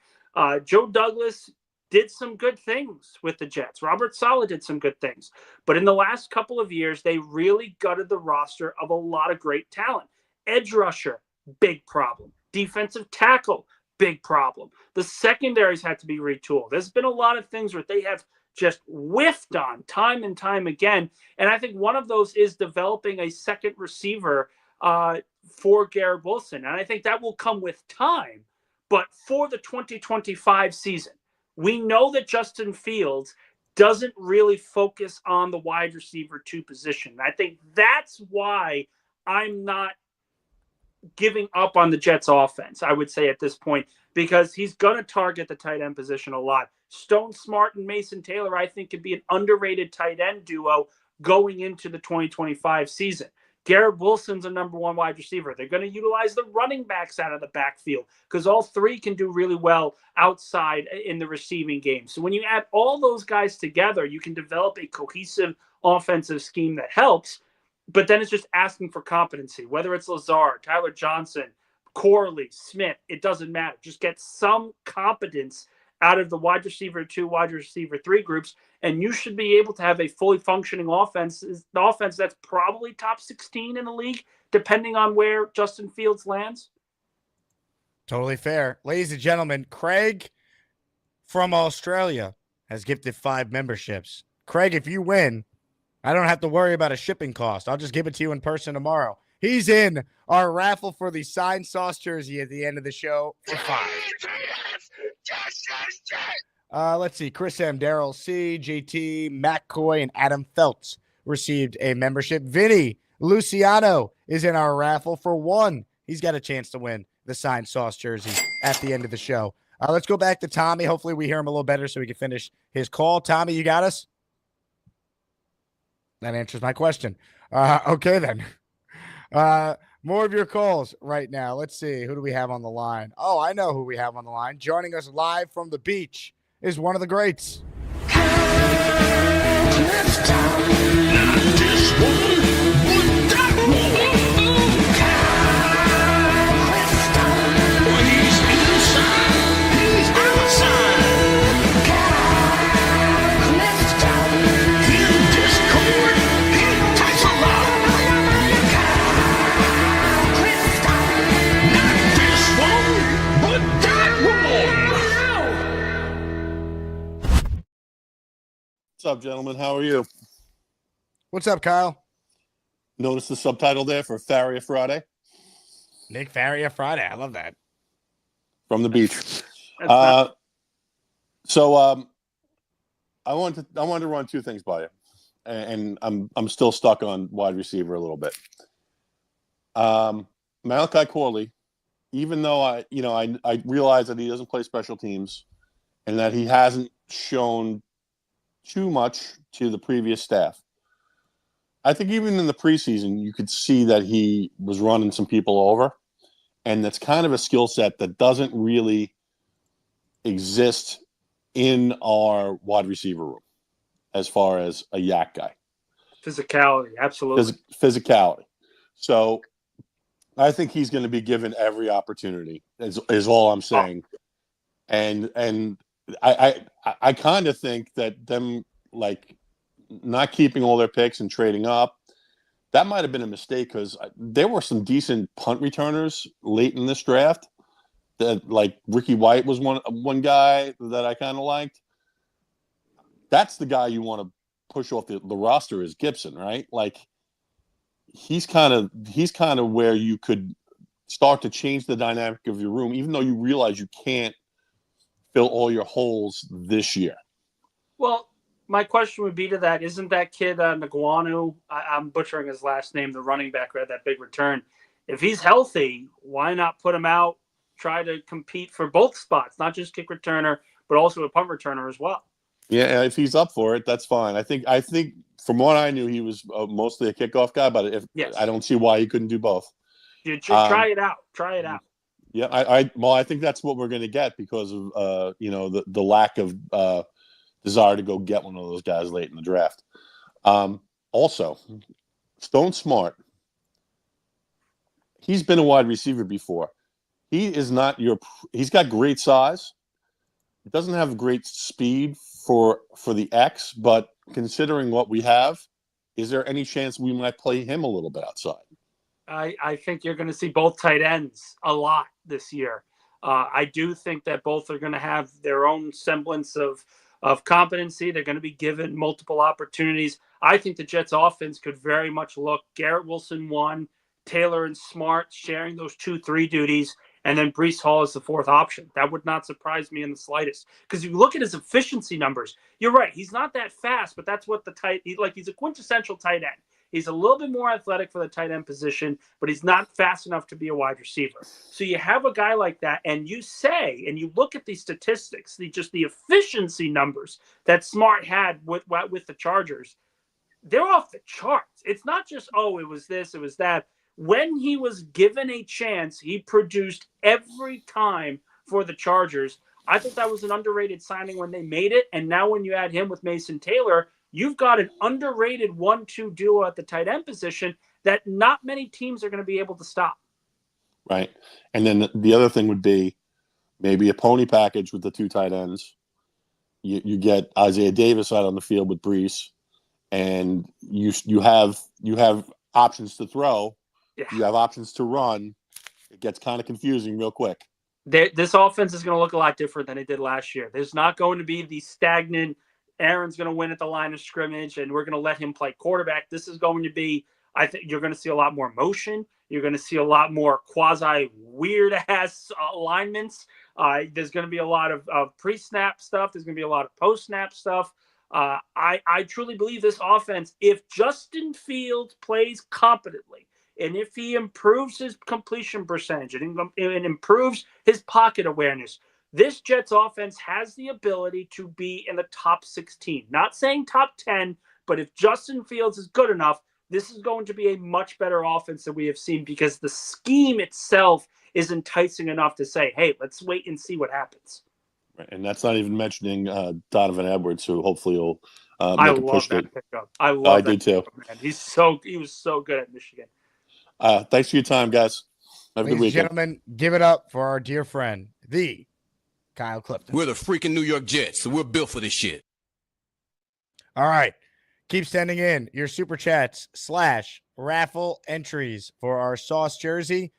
Joe Douglas did some good things with the Jets. Robert Saleh did some good things. But in the last couple of years, they really gutted the roster of a lot of great talent. Edge rusher, big problem. Defensive tackle, big problem. The secondaries had to be retooled. There's been a lot of things where they have just whiffed on time and time again. And I think one of those is developing a second receiver for Garrett Wilson. And I think that will come with time. But for the 2025 season, we know that Justin Fields doesn't really focus on the wide receiver 2 position. I think that's why I'm not giving up on the Jets offense, I would say at this point, because he's going to target the tight end position a lot. Stone Smart and Mason Taylor, I think, could be an underrated tight end duo going into the 2025 season. Garrett Wilson's a number 1 wide receiver. They're going to utilize the running backs out of the backfield because all 3 can do really well outside in the receiving game. So when you add all those guys together, you can develop a cohesive offensive scheme that helps. But then it's just asking for competency, whether it's Lazard, Tyler Johnson, Corley, Smith, it doesn't matter. Just get some competence out of the wide receiver 2, wide receiver 3 groups, and you should be able to have a fully functioning offense. The offense that's probably top 16 in the league, depending on where Justin Fields lands. Totally fair. Ladies and gentlemen, Craig from Australia has gifted 5 memberships. Craig, if you win, I don't have to worry about a shipping cost. I'll just give it to you in person tomorrow. He's in our raffle for the signed sauce jersey at the end of the show for 5. Let's see. Chris M, Daryl C, JT, Matt Coy, and Adam Feltz received a membership. Vinny Luciano is in our raffle for 1. He's got a chance to win the signed sauce jersey at the end of the show. Let's go back to Tommy. Hopefully we hear him a little better so we can finish his call. Tommy, you got us? That answers my question. Okay, then. More of your calls right now. Let's see. Who do we have on the line? Oh, I know who we have on the line. Joining us live from the beach is one of the greats. What's up, gentlemen? How are you? What's up, Kyle? Notice the subtitle there for Faria Friday? Nick Faria Friday. I love that. From the beach. So I wanted to run two things by you, and I'm still stuck on wide receiver a little bit. Malachi Corley, even though I realize that he doesn't play special teams and that he hasn't shown too much to the previous staff. I think even in the preseason, you could see that he was running some people over, and that's kind of a skill set that doesn't really exist in our wide receiver room as far as a yak guy. Physicality, absolutely. Physicality. So I think he's going to be given every opportunity, is all I'm saying. And I kind of think that them like not keeping all their picks and trading up, that might have been a mistake because there were some decent punt returners late in this draft. That like Ricky White was one guy that I kind of liked. That's the guy you want to push off the roster is Gibson, right? Like he's kind of where you could start to change the dynamic of your room, even though you realize you can't fill all your holes this year. Well, my question would be to that: isn't that kid Nguanu? I'm butchering his last name. The running back who had that big return. If he's healthy, why not put him out? Try to compete for both spots, not just kick returner, but also a punt returner as well. Yeah, if he's up for it, that's fine. I think from what I knew, he was mostly a kickoff guy, but I don't see why he couldn't do both. You should try it out. Try it out. Yeah, I think that's what we're going to get because of the lack of desire to go get one of those guys late in the draft. Also, Stone Smart. He's been a wide receiver before. He is not he's got great size. He doesn't have great speed for the X, but considering what we have, is there any chance we might play him a little bit outside? I think you're going to see both tight ends a lot this year. I do think that both are going to have their own semblance of competency. They're going to be given multiple opportunities. I think the Jets offense could very much look Garrett Wilson 1, Taylor and Smart sharing those 2-3 duties, and then Breece Hall is the fourth option. That would not surprise me in the slightest. Because if you look at his efficiency numbers, you're right. He's not that fast, but that's what he's a quintessential tight end. He's a little bit more athletic for the tight end position, but he's not fast enough to be a wide receiver. So you have a guy like that, and you look at the statistics, the efficiency numbers that Smart had with the Chargers, they're off the charts. It's not just, it was this, it was that. When he was given a chance, he produced every time for the Chargers. I thought that was an underrated signing when they made it. And now when you add him with Mason Taylor, you've got an underrated 1-2 duo at the tight end position that not many teams are going to be able to stop. Right. And then the other thing would be maybe a pony package with the two tight ends. You get Isaiah Davis out on the field with Breece, and you have options to throw. Yeah. You have options to run. It gets kind of confusing real quick. This offense is going to look a lot different than it did last year. There's not going to be the stagnant, Aaron's going to win at the line of scrimmage, and we're going to let him play quarterback. This is going to be, I think you're going to see a lot more motion. You're going to see a lot more quasi-weird-ass alignments. There's going to be a lot of pre-snap stuff. There's going to be a lot of post-snap stuff. I truly believe this offense, if Justin Fields plays competently, and if he improves his completion percentage and improves his pocket awareness, this Jets offense has the ability to be in the top 16. Not saying top 10, but if Justin Fields is good enough, this is going to be a much better offense than we have seen because the scheme itself is enticing enough to say, hey, let's wait and see what happens. Right. And that's not even mentioning Donovan Edwards, who hopefully will I make a push. That pickup. I love that did too. Man. He was so good at Michigan. Thanks for your time, guys. Have a good weekend. Ladies and gentlemen, give it up for our dear friend, the Kyle Clifton. We're the freaking New York Jets, so we're built for this shit. All right. Keep sending in your super chats / raffle entries for our Sauce jersey.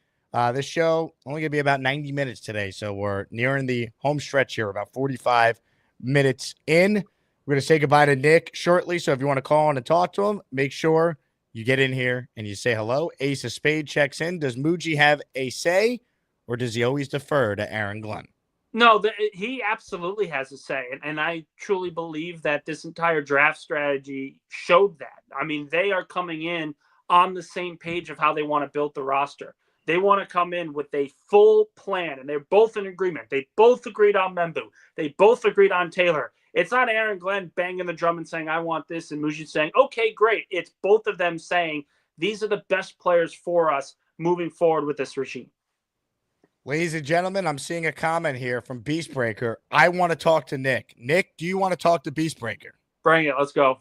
This show only going to be about 90 minutes today, so we're nearing the home stretch here, about 45 minutes in. We're going to say goodbye to Nick shortly, so if you want to call on and talk to him, make sure you get in here and you say hello. Ace of Spade checks in. Does Muji have a say, or does he always defer to Aaron Glenn? No, he absolutely has a say. And I truly believe that this entire draft strategy showed that. I mean, they are coming in on the same page of how they want to build the roster. They want to come in with a full plan, and they're both in agreement. They both agreed on Membu. They both agreed on Taylor. It's not Aaron Glenn banging the drum and saying, I want this, and Muji saying, okay, great. It's both of them saying, these are the best players for us moving forward with this regime. Ladies and gentlemen, I'm seeing a comment here from Beastbreaker. I want to talk to Nick. Nick, do you want to talk to Beastbreaker? Bring it. Let's go.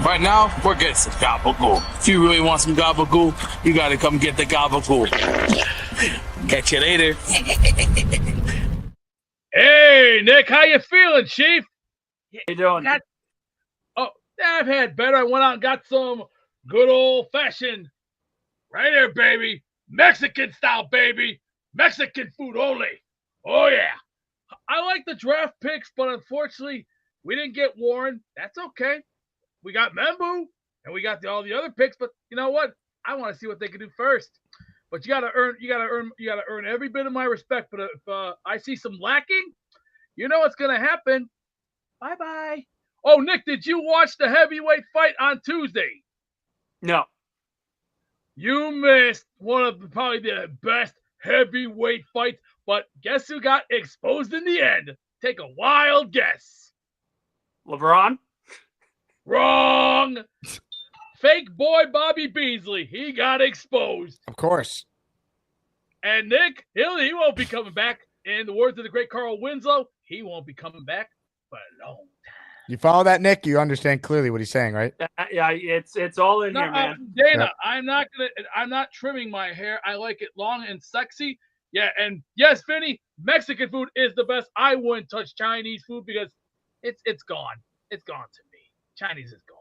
Right now, we're getting some gabagool. If you really want some gabagool, you gotta come get the gabagool. Catch you later. Hey, Nick, how you feeling, Chief? How you doing? I've had better. I went out and got some good old-fashioned, right here, baby, Mexican style, baby. Mexican food only. Oh, yeah. I like the draft picks, but unfortunately, we didn't get Warren. That's okay. We got Membu, and we got all the other picks, but you know what? I want to see what they can do first. But you gotta earn every bit of my respect. But if I see some lacking, you know what's gonna happen. Bye-bye. Oh, Nick, did you watch the heavyweight fight on Tuesday? No. You missed one of probably the best heavyweight fights, but guess who got exposed in the end? Take a wild guess. LeBron? Wrong. Fake boy Bobby Beasley. He got exposed. Of course. And Nick, he won't be coming back. In the words of the great Carl Winslow, he won't be coming back for a long time. You follow that, Nick? You understand clearly what he's saying, right? Yeah, it's all in here, man. Dana, yep. I'm not trimming my hair. I like it long and sexy. Yeah, and yes, Vinny, Mexican food is the best. I wouldn't touch Chinese food because it's gone. It's gone to me. Chinese is gone.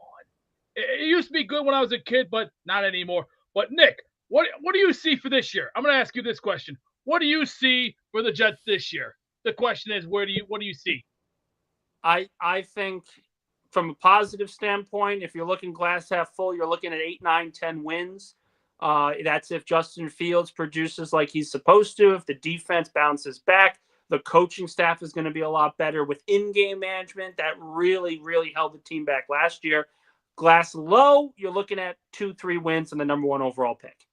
It used to be good when I was a kid, but not anymore. But Nick, what do you see for this year? I'm going to ask you this question. What do you see for the Jets this year? The question is, what do you see? I think from a positive standpoint, if you're looking glass half full, you're looking at 8, 9, 10 wins. That's if Justin Fields produces like he's supposed to, if the defense bounces back, the coaching staff is going to be a lot better with in-game management. That really, really held the team back last year. Glass low, you're looking at 2, 3 wins and the number 1 overall pick.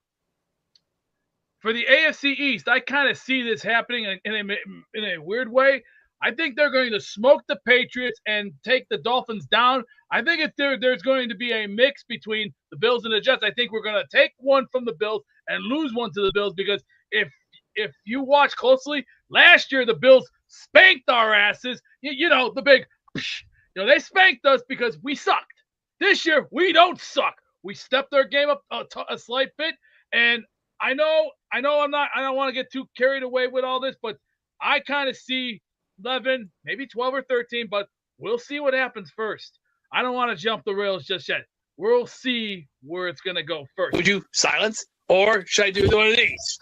For the AFC East, I kind of see this happening in a weird way. I think they're going to smoke the Patriots and take the Dolphins down. I think if there's going to be a mix between the Bills and the Jets, I think we're going to take one from the Bills and lose one to the Bills because if you watch closely, last year the Bills spanked our asses. You know, the big, they spanked us because we sucked. This year, we don't suck. We stepped our game up a slight bit, and I know I don't want to get too carried away with all this, but I kind of see 11, maybe 12 or 13, but we'll see what happens first. I don't want to jump the rails just yet. We'll see where it's going to go first. Would you silence, or should I do one of these?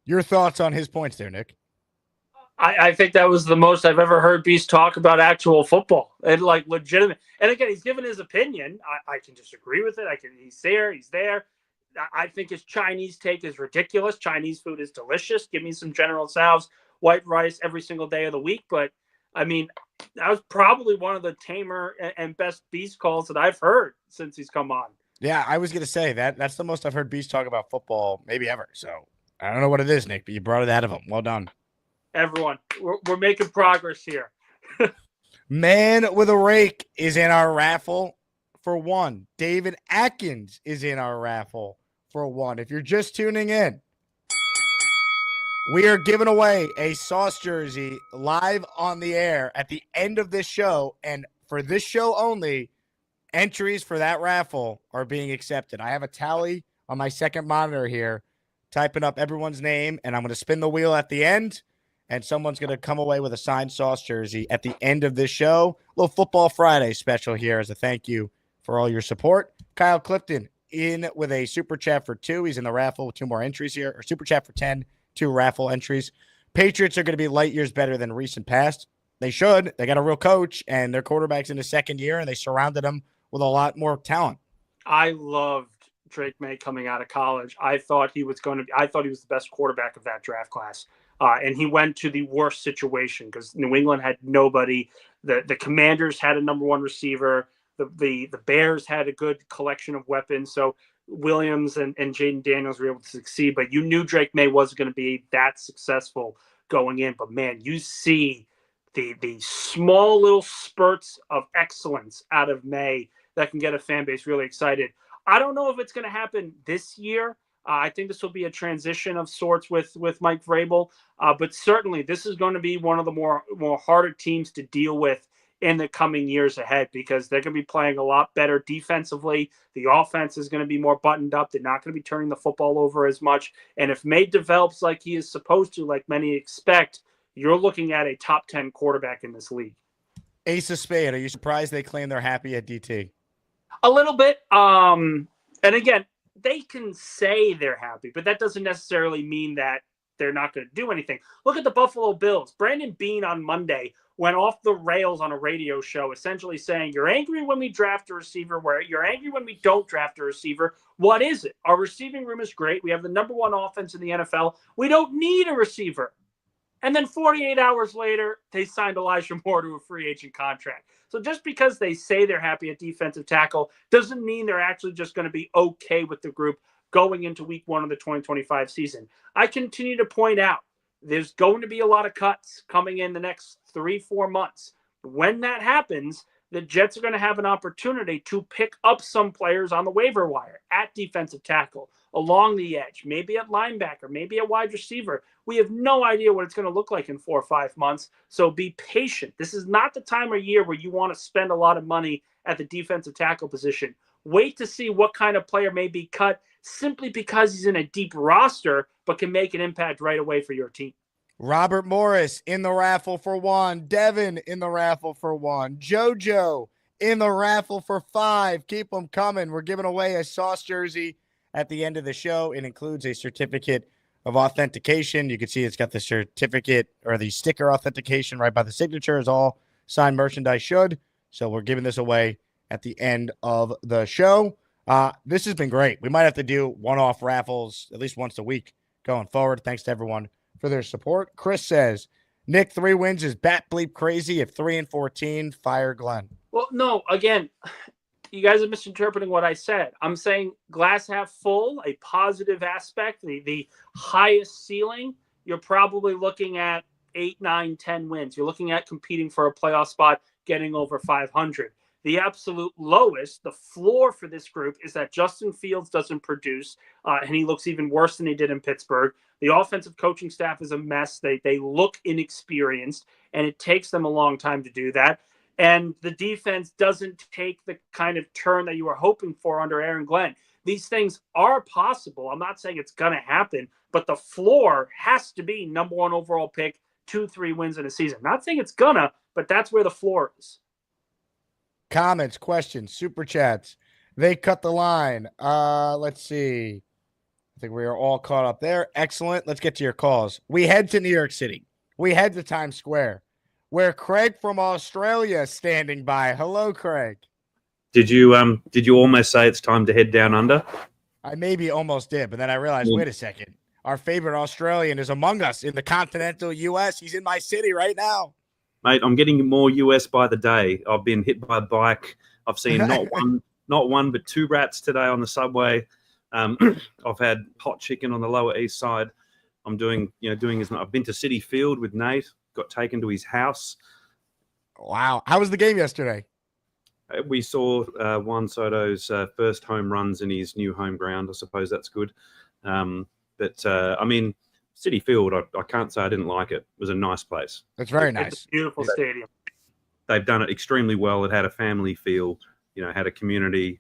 Your thoughts on his points there, Nick? I think that was the most I've ever heard Beast talk about actual football and like legitimate. And again, he's given his opinion. I can disagree with it. He's there. I think his Chinese take is ridiculous. Chinese food is delicious. Give me some General Tso's white rice every single day of the week. But I mean, that was probably one of the tamer and best Beast calls that I've heard since he's come on. Yeah, I was going to say that's the most I've heard Beast talk about football maybe ever. So I don't know what it is, Nick, but you brought it out of him. Well done. Everyone, we're making progress here. Man with a rake is in our raffle for 1. David Atkins is in our raffle for 1. If you're just tuning in, we are giving away a Sauce jersey live on the air at the end of this show. And for this show only, entries for that raffle are being accepted. I have a tally on my second monitor here, typing up everyone's name, and I'm going to spin the wheel at the end. And someone's going to come away with a signed Sauce jersey at the end of this show. A little Football Friday special here as a thank you for all your support. Kyle Clifton in with a super chat for 2. He's in the raffle with 2 more entries here. Or super chat for 10, 2 raffle entries. Patriots are going to be light years better than recent past. They should. They got a real coach, and their quarterback's in his second year, and they surrounded him with a lot more talent. I loved Drake May coming out of college. I thought he was the best quarterback of that draft class. And he went to the worst situation because New England had nobody. The Commanders had a number one receiver. The Bears had a good collection of weapons. So Williams and Jaden Daniels were able to succeed. But you knew Drake May wasn't going to be that successful going in. But, man, you see the small little spurts of excellence out of May that can get a fan base really excited. I don't know if it's going to happen this year. I think this will be a transition of sorts with Mike Vrabel, but certainly this is going to be one of the more harder teams to deal with in the coming years ahead because they're going to be playing a lot better defensively. The offense is going to be more buttoned up. They're not going to be turning the football over as much. And if May develops like he is supposed to, like many expect, you're looking at a top 10 quarterback in this league. Ace of Spade, are you surprised they claim they're happy at DT? A little bit. And again, they can say they're happy, but that doesn't necessarily mean that they're not going to do anything. Look at the Buffalo Bills. Brandon Beane on Monday went off the rails on a radio show, essentially saying, you're angry when we draft a receiver, where you're angry when we don't draft a receiver. What is it? Our receiving room is great. We have the number one offense in the NFL. We don't need a receiver. And then 48 hours later, they signed Elijah Moore to a free agent contract. So just because they say they're happy at defensive tackle doesn't mean they're actually just going to be okay with the group going into week 1 of the 2025 season. I continue to point out there's going to be a lot of cuts coming in the next 3-4 months. When that happens, the Jets are going to have an opportunity to pick up some players on the waiver wire at defensive tackle, along the edge, maybe at linebacker, maybe a wide receiver. We have no idea what it's going to look like in 4 or 5 months, so be patient. This is not the time of year where you want to spend a lot of money at the defensive tackle position. Wait to see what kind of player may be cut simply because he's in a deep roster but can make an impact right away for your team. Robert Morris in the raffle for 1. Devin in the raffle for 1. JoJo in the raffle for 5. Keep them coming. We're giving away a Sauce jersey at the end of the show. It includes a certificate of authentication. You can see it's got the certificate or the sticker authentication right by the signature, as all signed merchandise should. So we're giving this away at the end of the show. This has been great. We might have to do one-off raffles at least once a week going forward. Thanks to everyone for their support. Chris says, Nick, 3 wins is bat bleep crazy. If 3-14, fire Glenn. Well, no, again, you guys are misinterpreting what I said. I'm saying glass half full, a positive aspect, the highest ceiling, you're probably looking at 8, 9, 10 wins. You're looking at competing for a playoff spot, getting over 500. The absolute lowest, the floor for this group, is that Justin Fields doesn't produce, and he looks even worse than he did in Pittsburgh. The offensive coaching staff is a mess. They look inexperienced, and it takes them a long time to do that. And the defense doesn't take the kind of turn that you were hoping for under Aaron Glenn. These things are possible. I'm not saying it's going to happen, but the floor has to be number 1 overall pick, 2-3 wins in a season. Not saying it's gonna, but that's where the floor is. Comments, questions, super chats. They cut the line. Let's see. I think we are all caught up there. Excellent. Let's get to your calls. We head to New York City. We head to Times Square, where Craig from Australia is standing by. Hello, Craig. Did you almost say it's time to head down under? I maybe almost did, but then I realized, wait a second. Our favorite Australian is among us in the continental U.S. He's in my city right now. Mate, I'm getting more US by the day. I've been hit by a bike. I've seen not one, but 2 rats today on the subway. I've had hot chicken on the Lower East Side. I'm doing I've been to City Field with Nate. Got taken to his house. Wow, how was the game yesterday? We saw Juan Soto's first home runs in his new home ground. I suppose that's good. I mean, City Field, I can't say I didn't like it. It was a nice place. It's very nice. It's a beautiful stadium. They've done it extremely well. It had a family feel, had a community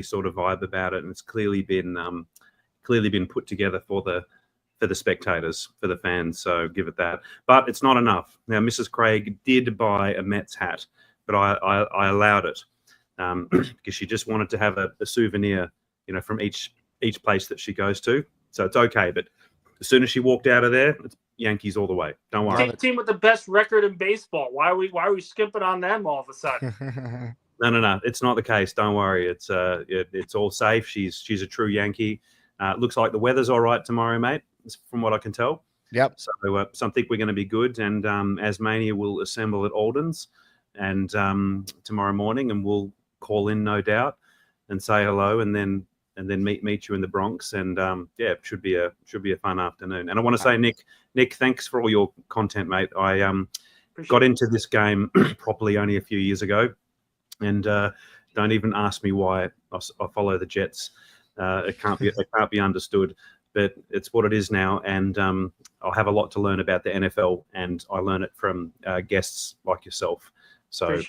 sort of vibe about it, and it's clearly been put together for the spectators, for the fans. So give it that. But it's not enough. Now, Mrs. Craig did buy a Mets hat, but I allowed it because she just wanted to have a souvenir, from each place that she goes to. So it's okay, but as soon as she walked out of there, it's Yankees all the way. Don't worry. Team with the best record in baseball. Why are we skipping on them all of a sudden? No. It's not the case. Don't worry. It's all safe. She's a true Yankee. Looks like the weather's all right tomorrow, mate, from what I can tell. Yep. So I think we're going to be good. And Asmania will assemble at Alden's and tomorrow morning, and we'll call in, no doubt, and say hello, and then meet you in the Bronx. And it should be a fun afternoon. And I want to say, Nick, thanks for all your content, mate. I got into this game properly only a few years ago, and don't even ask me why I follow the Jets. It can't be understood, but it's what it is now. And I'll have a lot to learn about the NFL, and I learn it from guests like yourself. So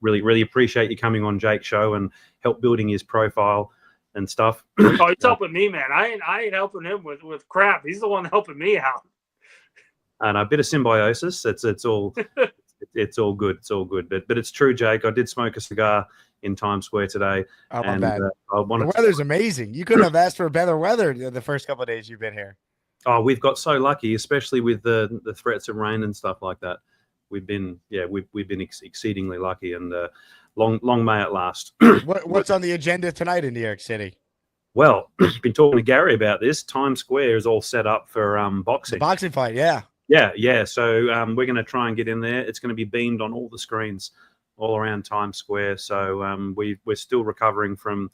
really appreciate you coming on Jake's show and help building his profile and stuff. Oh, he's helping me, man. I ain't helping him with crap. He's the one helping me out. And a bit of symbiosis. It's all it's all good. It's all good. But it's true, Jake. I did smoke a cigar in Times Square today. Oh, my and bad. the weather's amazing. You couldn't have asked for better weather the first couple of days you've been here. Oh, we've got so lucky, especially with the threats of rain and stuff like that. We've been exceedingly lucky, and long may it last. What's on the agenda tonight in New York City? Well, been talking to Gary about this. Times Square is all set up for boxing. The boxing fight, yeah. Yeah. So we're going to try and get in there. It's going to be beamed on all the screens all around Times Square. So we're still recovering from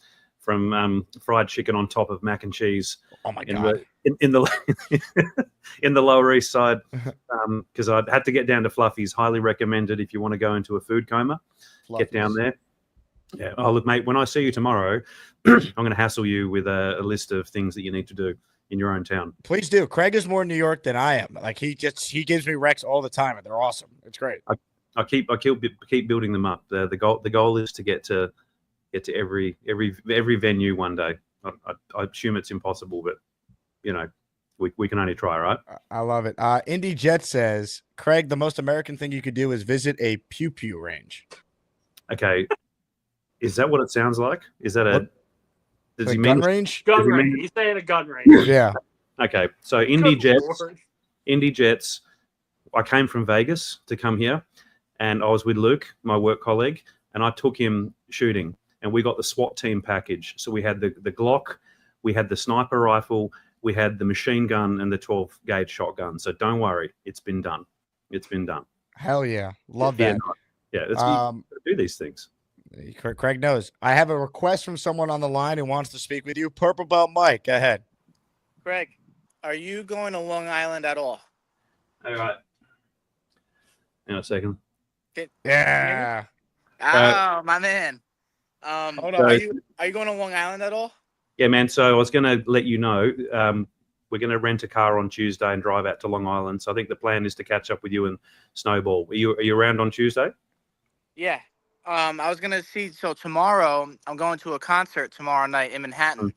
fried chicken on top of mac and cheese. Oh my god! In the in the Lower East Side, because I had to get down to Fluffy's. Highly recommended if you want to go into a food coma. Fluffy's. Get down there. Yeah. Oh look, mate. When I see you tomorrow, I'm going to hassle you with a list of things that you need to do in your own town. Please do. Craig is more New York than I am. Like he gives me recs all the time, and they're awesome. It's great. I keep building them up. The goal is to get to every venue one day. I assume it's impossible, but we can only try, right? I love it. Indy Jet says, Craig, the most American thing you could do is visit a pew range. Okay, is that what it sounds like? Is that a gun range? Gun range. He's saying a gun range. Yeah. Okay, so Indy Jets. I came from Vegas to come here, and I was with Luke, my work colleague, and I took him shooting. And we got the SWAT team package. So we had the Glock, we had the sniper rifle, we had the machine gun, and the 12-gauge shotgun. So don't worry, it's been done. It's been done. Hell yeah. Love that. Yeah, let's do these things. Craig knows. I have a request from someone on the line who wants to speak with you. Purple Belt Mike, go ahead. Craig, are you going to Long Island at all? All right. Hang on a second. Yeah. Oh, my man. Hold on. So, are you going to Long Island at all? Yeah, man. So I was going to let you know, we're going to rent a car on Tuesday and drive out to Long Island. So I think the plan is to catch up with you and Snowball. Are you around on Tuesday? Yeah. I was going to see. So tomorrow, I'm going to a concert tomorrow night in Manhattan.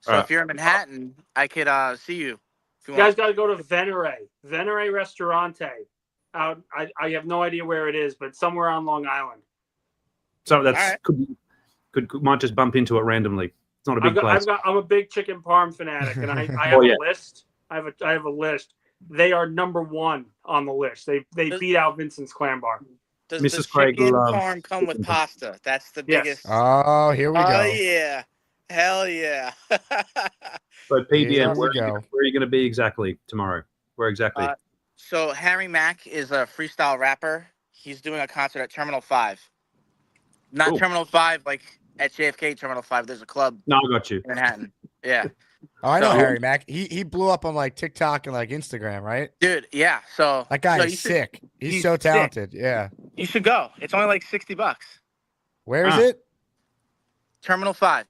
So if you're in Manhattan, I could see you. You guys got to go to Venere Ristorante. I have no idea where it is, but somewhere on Long Island. So that's might just bump into it randomly. It's not a big place. I'm a big chicken parm fanatic, and I have a list. I have a list. They are number one on the list. They beat out Vincent's Clam Bar. Does Mrs. the Craig chicken parm come with pasta? That's the biggest. Oh, here we go. Oh yeah, hell yeah. So PBM, where are you going to be exactly tomorrow? Where exactly? So Harry Mack is a freestyle rapper. He's doing a concert at Terminal 5. Not Terminal 5, like at JFK Terminal 5. There's a club. No, I got you. In Manhattan. Yeah. Oh, I know Harry Mack. He blew up on like TikTok and like Instagram, right? Dude, yeah. So that guy is sick. He's so talented. Sick. Yeah. You should go. It's only like $60. Where is it? Terminal 5.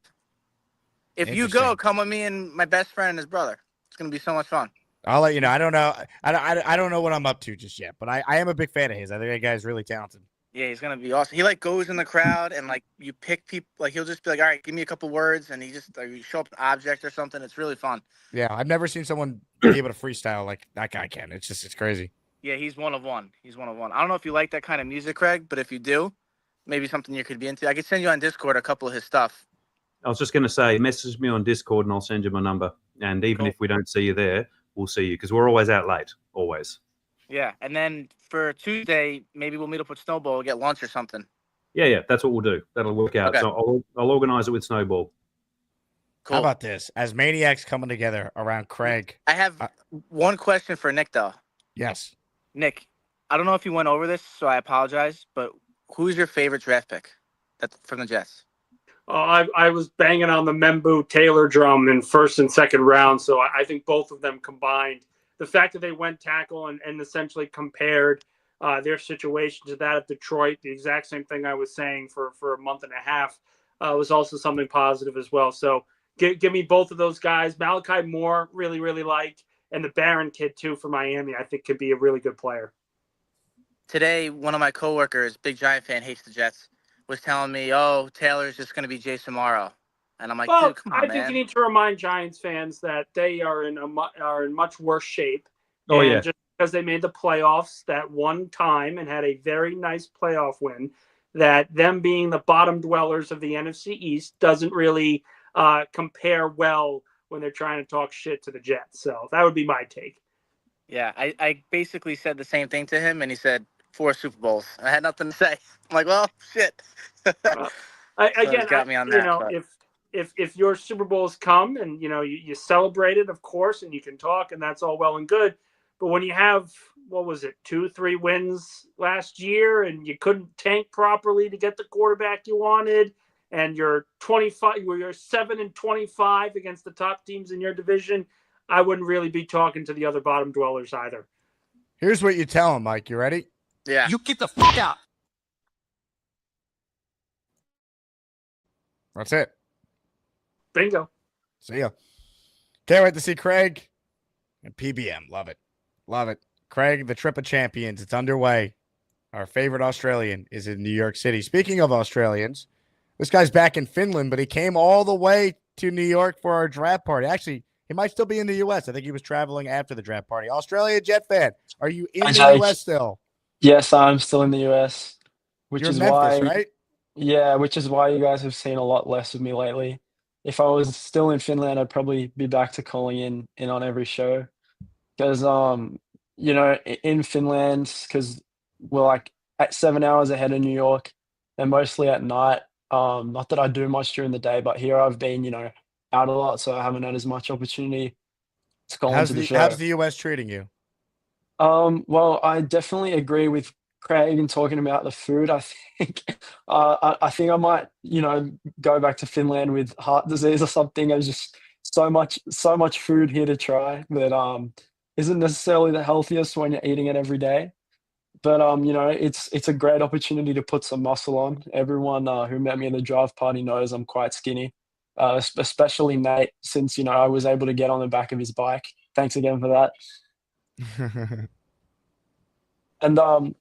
If you go, come with me and my best friend and his brother. It's gonna be so much fun. I'll let you know. I don't know. I don't know what I'm up to just yet, but I am a big fan of his. I think that guy's really talented. Yeah, he's gonna be awesome. He like goes in the crowd and like you pick people. Like he'll just be like, "All right, give me a couple words," and he just like you show up an object or something. It's really fun. Yeah, I've never seen someone be able to freestyle like that guy can. It's crazy. Yeah, he's one of one. He's one of one. I don't know if you like that kind of music, Craig, but if you do, maybe something you could be into. I could send you on Discord a couple of his stuff. I was just going to say, message me on Discord and I'll send you my number. And even if we don't see you there, we'll see you because we're always out late, always. Yeah, and then for Tuesday, maybe we'll meet up with Snowball, get lunch or something. Yeah, that's what we'll do. That'll work out. Okay. So I'll organize it with Snowball. Cool. How about this? As maniacs coming together around Craig. I have one question for Nick, though. Yes. Nick, I don't know if you went over this, so I apologize, but who's your favorite draft pick from the Jets? I was banging on the Membu Taylor drum in first and second round, so I think both of them combined. The fact that they went tackle and essentially compared their situation to that of Detroit, the exact same thing I was saying for a month and a half, was also something positive as well. So give me both of those guys. Malachi Moore, really, really liked, and the Barron kid, too, for Miami, I think could be a really good player. Today, one of my coworkers, big Giant fan, hates the Jets, was telling me, "Oh, Taylor's just going to be Jason Morrow," and I'm like, Well, "Dude, come on, I man." think you need to remind Giants fans that they are in much worse shape. Oh, and yeah. just because they made the playoffs that one time and had a very nice playoff win, that them being the bottom dwellers of the NFC East doesn't really compare well when they're trying to talk shit to the Jets. So that would be my take. Yeah, I basically said the same thing to him, and he said 4 Super Bowls. I had nothing to say. I'm like, well, shit. Again, got me on that, but- if your Super Bowls come and you celebrate it, of course, and you can talk, and that's all well and good. But when you have, what was it, 2-3 wins last year, and you couldn't tank properly to get the quarterback you wanted, and you're 7-25 against the top teams in your division, I wouldn't really be talking to the other bottom dwellers either. Here's what you tell him, Mike. You ready? Yeah. You get the fuck out. That's it. Bingo. See ya. Can't wait to see Craig and PBM. Love it. Love it. Craig, the trip of champions. It's underway. Our favorite Australian is in New York City. Speaking of Australians, this guy's back in Finland, but he came all the way to New York for our draft party. Actually, he might still be in the U.S. I think he was traveling after the draft party. Australia Jet fan, are you in the U.S. still? Yes, I'm still in the US, which You're is Memphis, why, right? yeah, which is why you guys have seen a lot less of me lately. If I was still in Finland, I'd probably be back to calling in on every show because, in Finland, because we're like at 7 hours ahead of New York, and mostly at night. Not that I do much during the day, but here I've been, out a lot, so I haven't had as much opportunity to call into the show. How's the U.S. treating you? Well, I definitely agree with Craig in talking about the food. I think, I think I might, go back to Finland with heart disease or something. There's just so much food here to try that isn't necessarily the healthiest when you're eating it every day. But it's a great opportunity to put some muscle on. Everyone who met me at the draft party knows I'm quite skinny, especially Nate, since I was able to get on the back of his bike. Thanks again for that. And I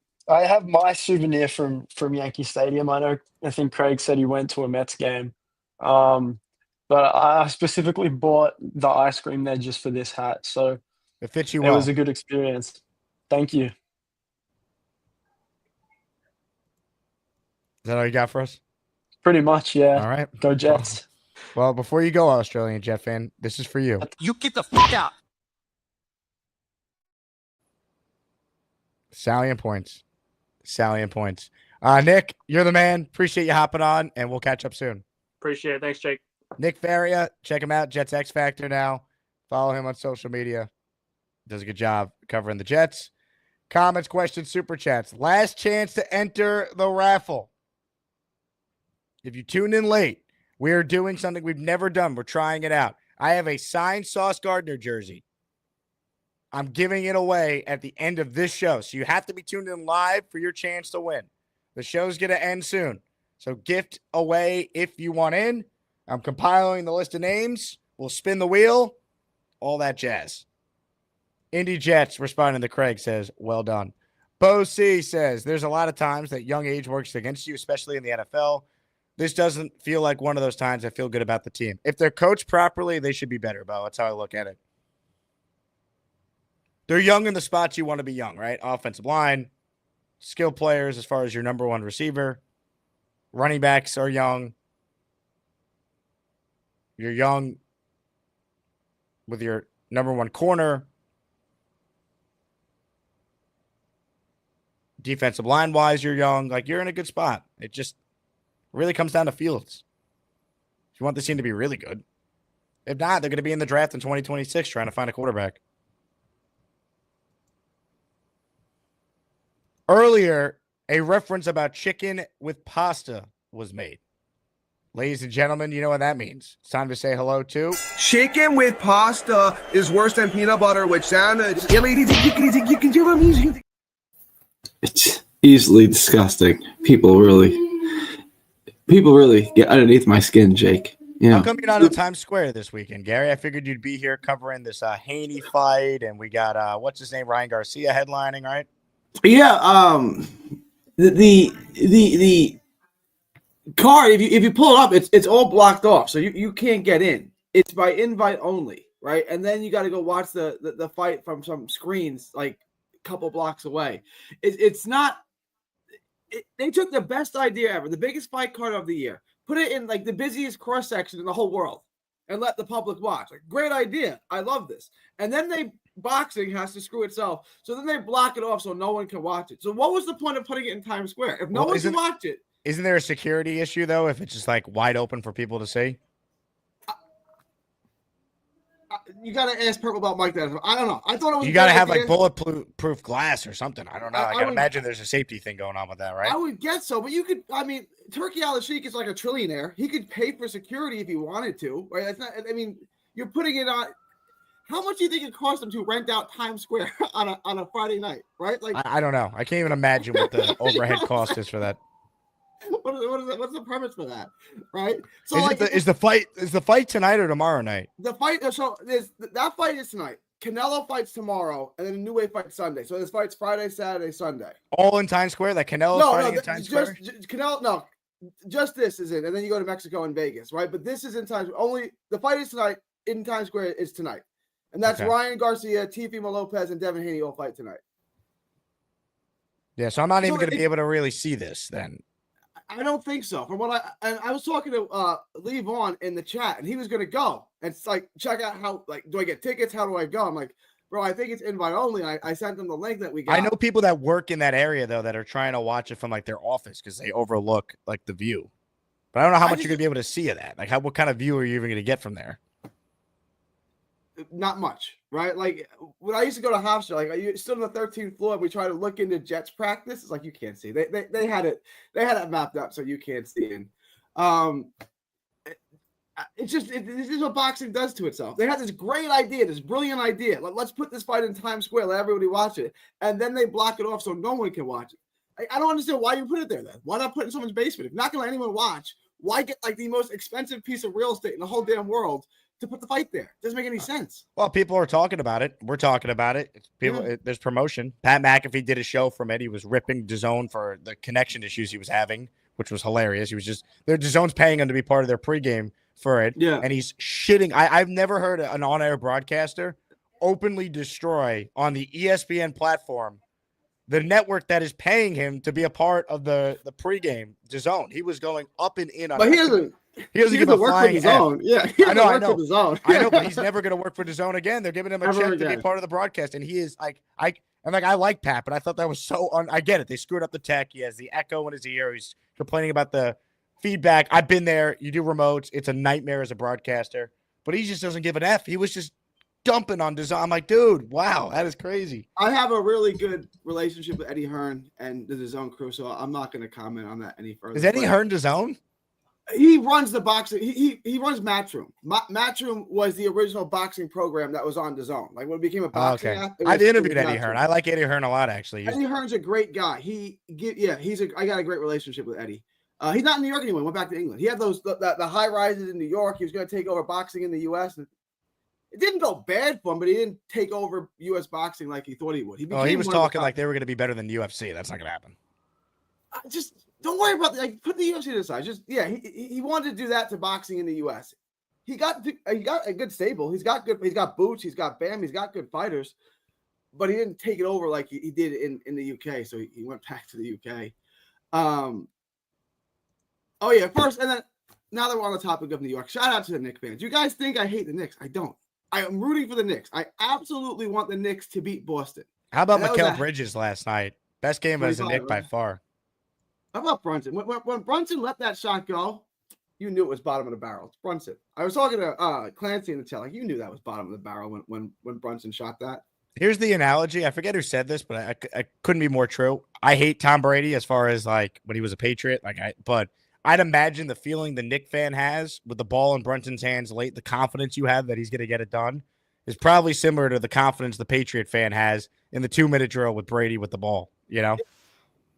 have my souvenir from Yankee Stadium. I think Craig said he went to a Mets game, but I specifically bought the ice cream there just for this hat. So it fits you well. It was a good experience. Thank you. Is that all you got for us? Pretty much, yeah. All right. Go Jets. Well, before you go, Australian Jet fan, this is for you. You get the fuck out. Salient points. Nick, you're the man. Appreciate you hopping on, and we'll catch up soon. Appreciate it. Thanks, Jake. Nick Faria, check him out. Jets X Factor now. Follow him on social media. Does a good job covering the Jets. Comments, questions, super chats. Last chance to enter the raffle. If you tuned in late, we are doing something we've never done. We're trying it out. I have a signed Sauce Gardner jersey. I'm giving it away at the end of this show. So you have to be tuned in live for your chance to win. The show's going to end soon. So gift away if you want in. I'm compiling the list of names. We'll spin the wheel. All that jazz. Indy Jets responding to Craig says, well done. Bo C says, there's a lot of times that young age works against you, especially in the NFL. This doesn't feel like one of those times. I feel good about the team. If they're coached properly, they should be better, Bo. That's how I look at it. They're young in the spots you want to be young, right? Offensive line, skill players as far as your number one receiver. Running backs are young. You're young with your number one corner. Defensive line wise, you're young. Like, you're in a good spot. It just really comes down to Fields. If you want this team to be really good. If not, they're going to be in the draft in 2026 trying to find a quarterback. Earlier, a reference about chicken with pasta was made. Ladies and gentlemen, you know what that means. It's time to say hello to... Chicken with pasta is worse than peanut butter with sandwich. It's easily disgusting. People really get underneath my skin, Jake. Yeah. How come you're not in Times Square this weekend, Gary? I figured you'd be here covering this Haney fight, and we got what's his name, Ryan Garcia headlining, right? Yeah. The card, if you pull it up, it's all blocked off, so you can't get in. It's by invite only, right? And then you got to go watch the fight from some screens like a couple blocks away. It's not. They took the best idea ever, the biggest fight card of the year, put it in like the busiest cross section in the whole world, and let the public watch. Like, great idea. I love this. And then boxing has to screw itself, so then they block it off so no one can watch it. So what was the point of putting it in Times Square if no one can watch it? Isn't there a security issue though if it's just like wide open for people to see? You got to ask Purple about Mike that. I don't know. I thought it was. You got to have like bulletproof glass or something. I don't know. I gotta imagine there's a safety thing going on with that, right? I would guess so, but you could. I mean, Turkey Al-Sheikh is like a trillionaire. He could pay for security if he wanted to, right? That's not. I mean, you're putting it on. How much do you think it cost them to rent out Times Square on a Friday night, right? Like, I don't know. I can't even imagine what the overhead cost is for that. What's the premise for that, right? So is the fight tonight or tomorrow night? The fight. So that fight is tonight. Canelo fights tomorrow, and then a New Way fights Sunday. So this fight's Friday, Saturday, Sunday. All in Times Square. Like Canelo's fighting in Times Square. Canelo. No, just this is it, and then you go to Mexico and Vegas, right? But this is in Times. Only the fight is tonight in Times Square is tonight, and that's Okay. Ryan Garcia, Teofimo Lopez, and Devin Haney all fight tonight. Yeah, so I'm not even going to be able to really see this then. I don't think so. From what I was talking to Lee Vaughn in the chat, and he was going to go. And it's like, check out how, like, do I get tickets? How do I go? I'm like, bro, I think it's invite only. I sent them the link that we got. I know people that work in that area though that are trying to watch it from like their office because they overlook like the view. But I don't know how much you're going to be able to see of that. Like, what kind of view are you even going to get from there? Not much, right? Like when I used to go to Hofstra, like you stood on the 13th floor and we try to look into Jets practice. It's like you can't see. They had it mapped up so you can't see. And this is what boxing does to itself. They had this great idea, this brilliant idea. Let's put this fight in Times Square, let everybody watch it, and then they block it off so no one can watch it. I don't understand why you put it there then. Why not put it in someone's basement? If you're not gonna let anyone watch, why get like the most expensive piece of real estate in the whole damn world to put the fight there? Doesn't make any sense. Well, people are talking about it. We're talking about it. There's promotion. Pat McAfee did a show from it. He was ripping DAZN for the connection issues he was having, which was hilarious. He was just DAZN's paying him to be part of their pregame for it. Yeah. And he's shitting. I've never heard an on-air broadcaster openly destroy on the ESPN platform the network that is paying him to be a part of the pregame DAZN. He was going up and in on But it. he doesn't give a flying F. Yeah, I know. I know, but he's never going to work for DAZN again. They're giving him a Ever check to again. be part of the broadcast, and he is like, I like Pat, but I thought that was so. I get it. They screwed up the tech. He has the echo in his ear. He's complaining about the feedback. I've been there. You do remotes. It's a nightmare as a broadcaster. But he just doesn't give an F. He was just dumping on DAZN. I'm like, dude, wow, that is crazy. I have a really good relationship with Eddie Hearn and the DAZN crew, so I'm not going to comment on that any further. Is Eddie Hearn DAZN? He runs the boxing. He runs Matchroom. Matchroom was the original boxing program that was on DAZN. Like when it became a boxing app. I've interviewed Eddie Hearn. I like Eddie Hearn a lot, actually. Eddie Hearn's a great guy. I got a great relationship with Eddie. He's not in New York anymore. He went back to England. He had the high rises in New York. He was going to take over boxing in the U.S. And it didn't go bad for him, but he didn't take over U.S. boxing like he thought he would. He was talking like they were going to be better than the UFC. That's not going to happen. Just don't worry about put the UFC to the side. He wanted to do that to boxing in the U.S. He got a good stable. He's got boots. He's got Bam. He's got good fighters, but he didn't take it over like he did in the UK. So he went back to the UK. Oh yeah, first and then now that we're on the topic of New York, shout out to the Knicks fans. You guys think I hate the Knicks? I don't. I am rooting for the Knicks. I absolutely want the Knicks to beat Boston. How about Mikal Bridges last night? Best game as a 25, Nick by right? far. How about Brunson? When Brunson let that shot go, you knew it was bottom of the barrel. It's Brunson. I was talking to Clancy in the chat. Like, you knew that was bottom of the barrel when Brunson shot that. Here's the analogy. I forget who said this, but I couldn't be more true. I hate Tom Brady as far as like when he was a Patriot. But I'd imagine the feeling the Nick fan has with the ball in Brunson's hands late, the confidence you have that he's going to get it done is probably similar to the confidence the Patriot fan has in the 2-minute drill with Brady with the ball, you know?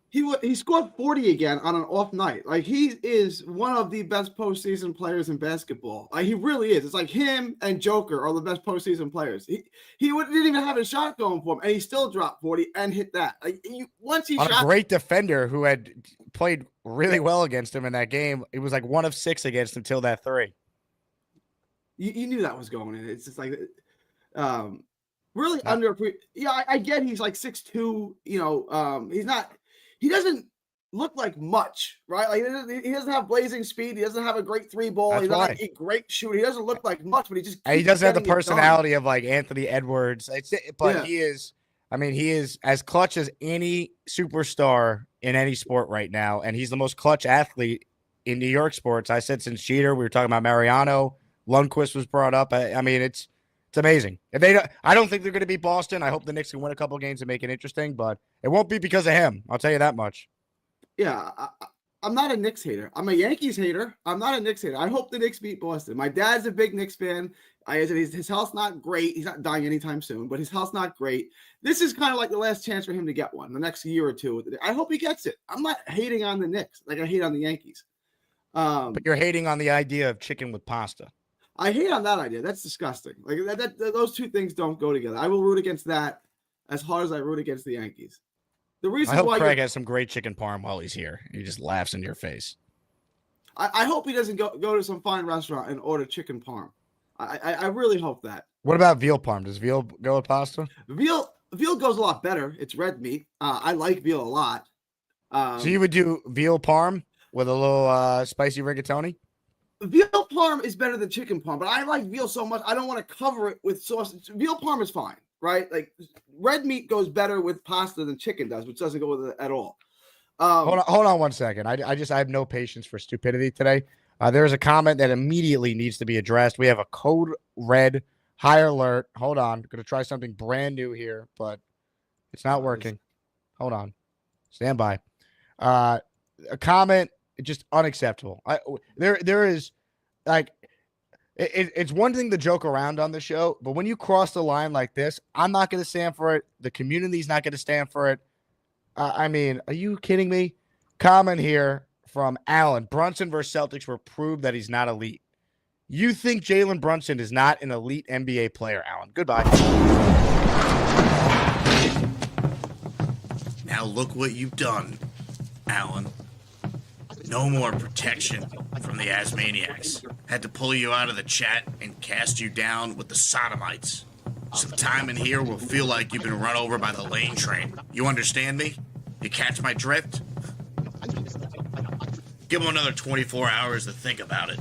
He scored 40 again on an off night. Like, he is one of the best postseason players in basketball. Like, he really is. It's like him and Joker are the best postseason players. He didn't even have a shot going for him, and he still dropped 40 and hit that. Like, once he On shot a great defender who had played really well against him in that game. It was like 1 of 6 against him till that 3. You knew that was going in. It's just like really under. Yeah, I get he's like 6'2". You know, he doesn't look like much, right? Like, he doesn't have blazing speed. He doesn't have a great 3 ball. That's He's not why. like a great shooter. He doesn't look like much, but he just And he keeps doesn't have the getting it done. personality of like Anthony Edwards. But Yeah. he is. I mean, he is as clutch as any superstar in any sport right now, and he's the most clutch athlete in New York sports. I said since Jeter. We were talking about Mariano. Lundqvist was brought up. I mean, it's amazing. If they, I don't think they're going to beat Boston. I hope the Knicks can win a couple games and make it interesting, but it won't be because of him. I'll tell you that much. Yeah, I'm not a Knicks hater. I'm a Yankees hater. I'm not a Knicks hater. I hope the Knicks beat Boston. My dad's a big Knicks fan. I said his health's not great. He's not dying anytime soon, but his health's not great. This is kind of like the last chance for him to get one the next year or two. I hope he gets it. I'm not hating on the Knicks like I hate on the Yankees. But you're hating on the idea of chicken with pasta. I hate on that idea. That's disgusting. Like those two things don't go together. I will root against that as hard as I root against the Yankees. The reason I hope why Craig has some great chicken parm while he's here. He just laughs in your face. I hope he doesn't go to some fine restaurant and order chicken parm. I really hope that. What about veal parm? Does veal go with pasta? Veal goes a lot better. It's red meat. I like veal a lot. So you would do veal parm with a little spicy rigatoni? Veal parm is better than chicken parm, but I like veal so much I don't want to cover it with sauce. Veal parm is fine, right? Like, red meat goes better with pasta than chicken does, which doesn't go with it at all. Hold on 1 second. I have no patience for stupidity today. There's a comment that immediately needs to be addressed. We have a code red high alert. Hold on. I'm going to try something brand new here, but it's not working. Hold on. Stand by. A comment, just unacceptable. There is like, it's one thing to joke around on the show, but when you cross the line like this, I'm not going to stand for it. The community's not going to stand for it. I mean, are you kidding me? Comment here from Allen. Brunson versus Celtics will prove that he's not elite. You think Jalen Brunson is not an elite NBA player, Allen? Goodbye. Now look what you've done, Allen. No more protection from the Asmaniacs. Had to pull you out of the chat and cast you down with the Sodomites. Some time in here will feel like you've been run over by the lane train. You understand me? You catch my drift? Give him another 24 hours to think about it.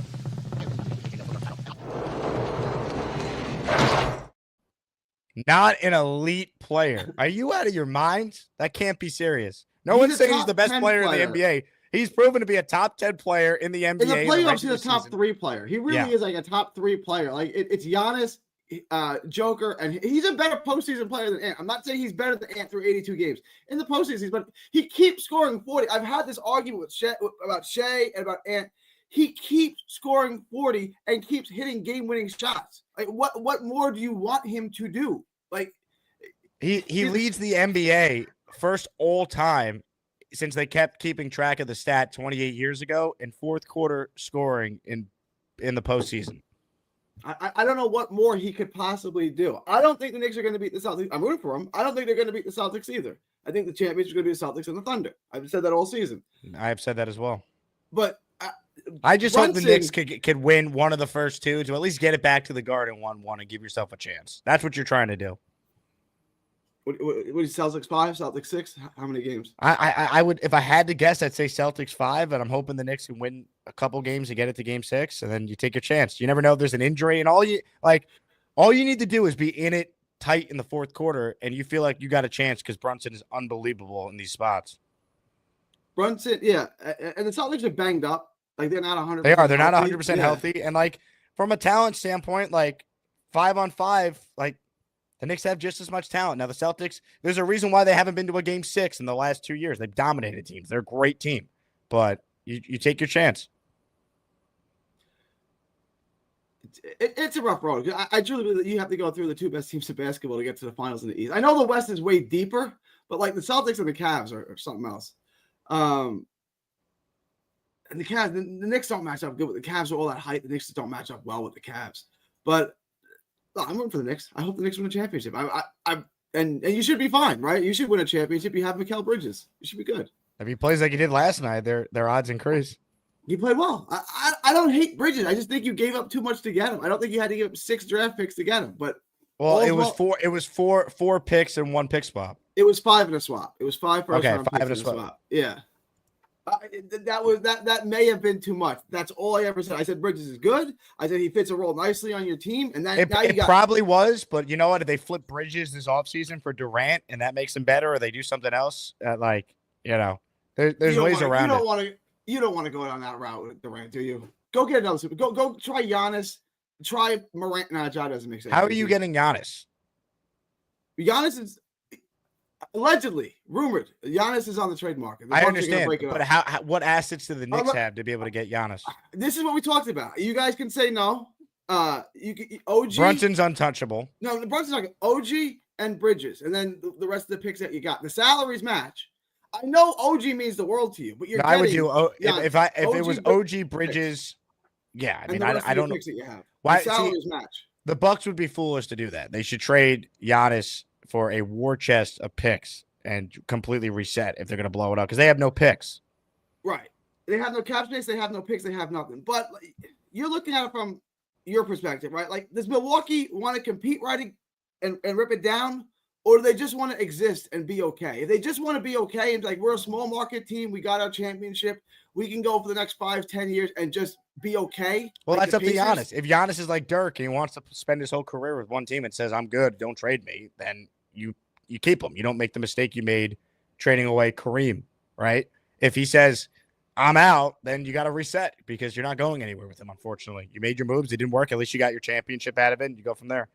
Not an elite player. Are you out of your mind? That can't be serious. No He's one's a saying he's top the best 10 player player. in the NBA. He's proven to be a top 10 player in the NBA. In the playoffs, he's regular a top season. 3 player. He really is like a top 3 player. Like, it's Giannis, Joker, and he's a better postseason player than Ant. I'm not saying he's better than Ant through 82 games in the postseason, but he keeps scoring 40. I've had this argument with about Shea and about Ant. He keeps scoring 40 and keeps hitting game-winning shots. Like, what more do you want him to do? Like, he leads the NBA first all time since they kept keeping track of the stat 28 years ago in fourth quarter scoring in the postseason. I don't know what more he could possibly do. I don't think the Knicks are going to beat the Celtics. I'm rooting for them. I don't think they're going to beat the Celtics either. I think the champions are going to be the Celtics and the Thunder. I've said that all season. I have said that as well. But I just hope the Brunson- Knicks could win one of the first two to at least get it back to the Garden 1-1 and give yourself a chance. That's what you're trying to do. What is Celtics 5, Celtics 6? How many games? I would, if I had to guess, I'd say Celtics 5, and I'm hoping the Knicks can win a couple games to get it to game 6, and then you take your chance. You never know if there's an injury, and all you need to do is be in it tight in the fourth quarter, and you feel like you got a chance because Brunson is unbelievable in these spots. Brunson, yeah, and the Celtics are banged up. Like they're not 100%. They are. They're not healthy. 100% healthy. And like from a talent standpoint, like 5-on-5, like the Knicks have just as much talent. Now the Celtics, there's a reason why they haven't been to a game 6 in the last 2 years. They've dominated teams. They're a great team, but you take your chance. It's a rough road. I truly believe that you have to go through the two best teams of basketball to get to the finals in the East. I know the West is way deeper, but like the Celtics and the Cavs are something else. And the Cavs, the Knicks don't match up good with the Cavs. Are all that height. The Knicks don't match up well with the Cavs. But I'm rooting for the Knicks. I hope the Knicks win a championship. And you should be fine, right? You should win a championship. You have Mikal Bridges. You should be good. If he plays like he did last night, their odds increase. He played well. I don't hate Bridges. I just think you gave up too much to get him. I don't think you had to give up 6 draft picks to get him. But it was four picks and 1 pick swap. It was 5 in a swap. It was 5 first round 5 picks in a swap. Yeah. That may have been too much. That's all I ever said. I said Bridges is good. I said he fits a role nicely on your team, and it probably was. But you know what? If they flip Bridges this offseason for Durant, and that makes him better, or they do something else, there's ways around it. You don't want to go down that route with Durant, do you? Go get another super. Go try Giannis. Try Morant. Nah, Ja doesn't make sense. How are you getting Giannis? Giannis is allegedly rumored. Giannis is on the trade market. I understand, but what assets do the Knicks have to be able to get Giannis? This is what we talked about. You guys can say no. You can OG. Brunson's untouchable. No, Brunson's not. OG and Bridges, and then the rest of the picks that you got. The salaries match. I know OG means the world to you, but you're. I would do if it was OG Bridges. Yeah, I mean, I don't know. Why salaries match? The Bucks would be foolish to do that. They should trade Giannis for a war chest of picks and completely reset if they're going to blow it up because they have no picks. Right. They have no cap space. They have no picks. They have nothing. But you're looking at it from your perspective, right? Like, does Milwaukee want to compete right and rip it down? Or do they just want to exist and be okay? If they just want to be okay and like we're a small market team, we got our championship, we can go for the next 5-10 years and just be okay. Well, like that's up to Giannis. If Giannis is like Dirk and he wants to spend his whole career with one team and says, I'm good, don't trade me, then you keep him. You don't make the mistake you made trading away Kareem, right? If he says, I'm out, then you got to reset because you're not going anywhere with him, unfortunately. You made your moves. It didn't work. At least you got your championship out of it, and you go from there.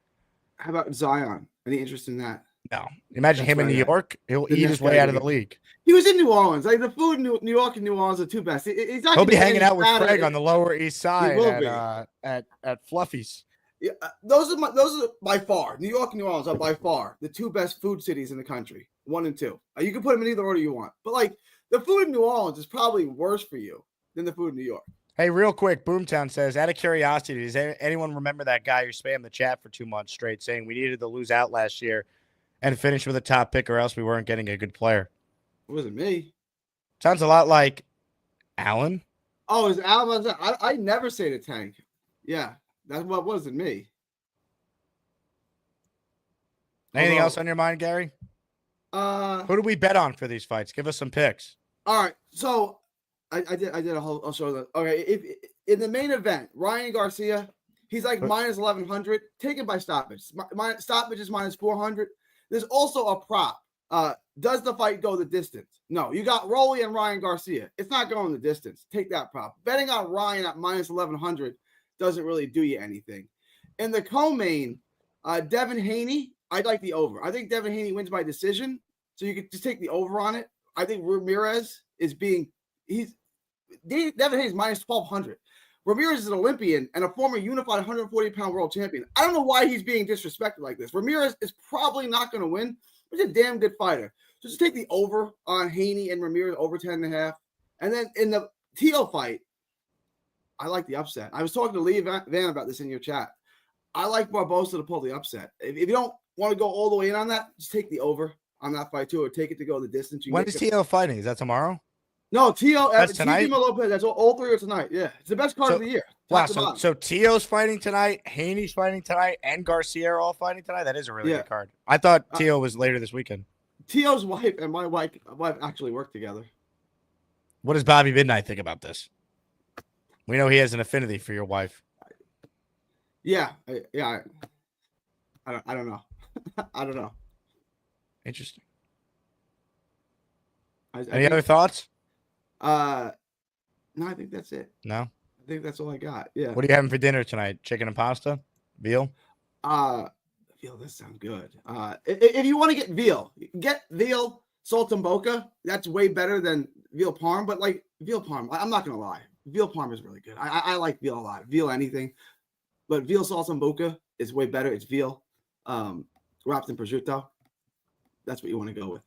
How about Zion? Any interest in that? No. Imagine him in New York. He'll eat his way out of the league. He was in New Orleans. Like the food in New York and New Orleans are two best. He'll be hanging out with Craig on the Lower East Side at Fluffy's. Yeah, those are by far. New York and New Orleans are by far the two best food cities in the country. 1 and 2. You can put them in either order you want. But like the food in New Orleans is probably worse for you than the food in New York. Hey, real quick, Boomtown says, out of curiosity, does anyone remember that guy who spammed the chat for 2 months straight saying we needed to lose out last year and finish with a top pick or else we weren't getting a good player? It wasn't me. Sounds a lot like Alan. Oh, is Alan? I never say the tank. Yeah, that's what wasn't me. Anything else on your mind, Gary? Who do we bet on for these fights? Give us some picks. All right, so I did a whole. I'll show that. Okay, if in the main event, Ryan Garcia, he's like minus 1100, taken by stoppage. Stoppage is minus 400. There's also a prop. Does the fight go the distance? No, you got Rolly and Ryan Garcia. It's not going the distance. Take that prop. Betting on Ryan at minus 1100 doesn't really do you anything. In the co-main, Devin Haney, I'd like the over. I think Devin Haney wins by decision, so you could just take the over on it. I think Ramirez is Devin Haney's minus 1200. Ramirez is an Olympian and a former unified 140-pound world champion. I don't know why he's being disrespected like this. Ramirez is probably not going to win. He's a damn good fighter. So just take the over on Haney and Ramirez over 10.5. And then in the Teo fight, I like the upset. I was talking to Lee Van about this in your chat. I like Barbosa to pull the upset. If you don't want to go all the way in on that, just take the over on that fight too, or take it to go the distance. When is Teo fighting? Is that tomorrow? No, Teo. That's tonight. Lopez. That's all 3 are tonight. Yeah, it's the best card of the year. Wow. So Teo's fighting tonight, Haney's fighting tonight, and Garcia are all fighting tonight. That is a really good card. I thought Teo was later this weekend. Teo's wife and my wife actually work together. What does Bobby Midnight think about this? We know he has an affinity for your wife. Yeah. I don't know. I don't know. Interesting. I Any other thoughts? No, I think that's it. No. I think that's all I got. Yeah. What are you having for dinner tonight? Chicken and pasta? Veal? Veal does sound good. If you want to get veal saltimbocca. That's way better than veal parm. But like veal parm, I'm not gonna lie, veal parm is really good. I like veal a lot. Veal anything, but veal saltimbocca is way better. It's veal wrapped in prosciutto. That's what you want to go with.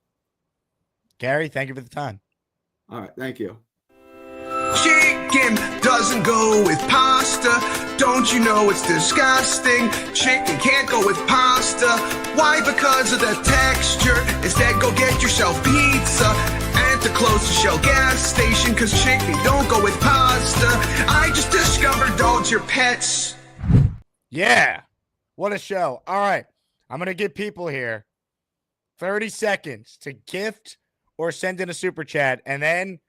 Gary, thank you for the time. All right, thank you. Chicken doesn't go with pasta. Don't you know it's disgusting? Chicken can't go with pasta. Why? Because of the texture. Instead, go get yourself pizza at the closest Shell gas station. Cause chicken don't go with pasta. I just discovered dogs are pets. Yeah. What a show. All right. I'm going to give people here 30 seconds to gift or send in a super chat, and then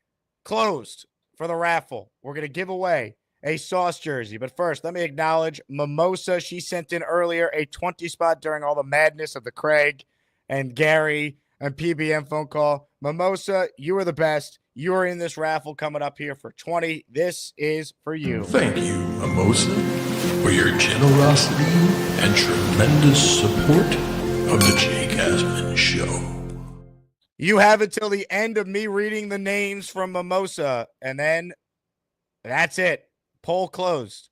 closed for the raffle. We're going to give away a Sauce jersey. But first, let me acknowledge Mimosa. She sent in earlier a 20 spot during all the madness of the Craig and Gary and PBM phone call. Mimosa, you are the best. You are in this raffle coming up here for 20. This is for you. Thank you, Mimosa, for your generosity and tremendous support of the Jake Asman Show. You have until the end of me reading the names from Mimosa, and then that's it. Poll closed,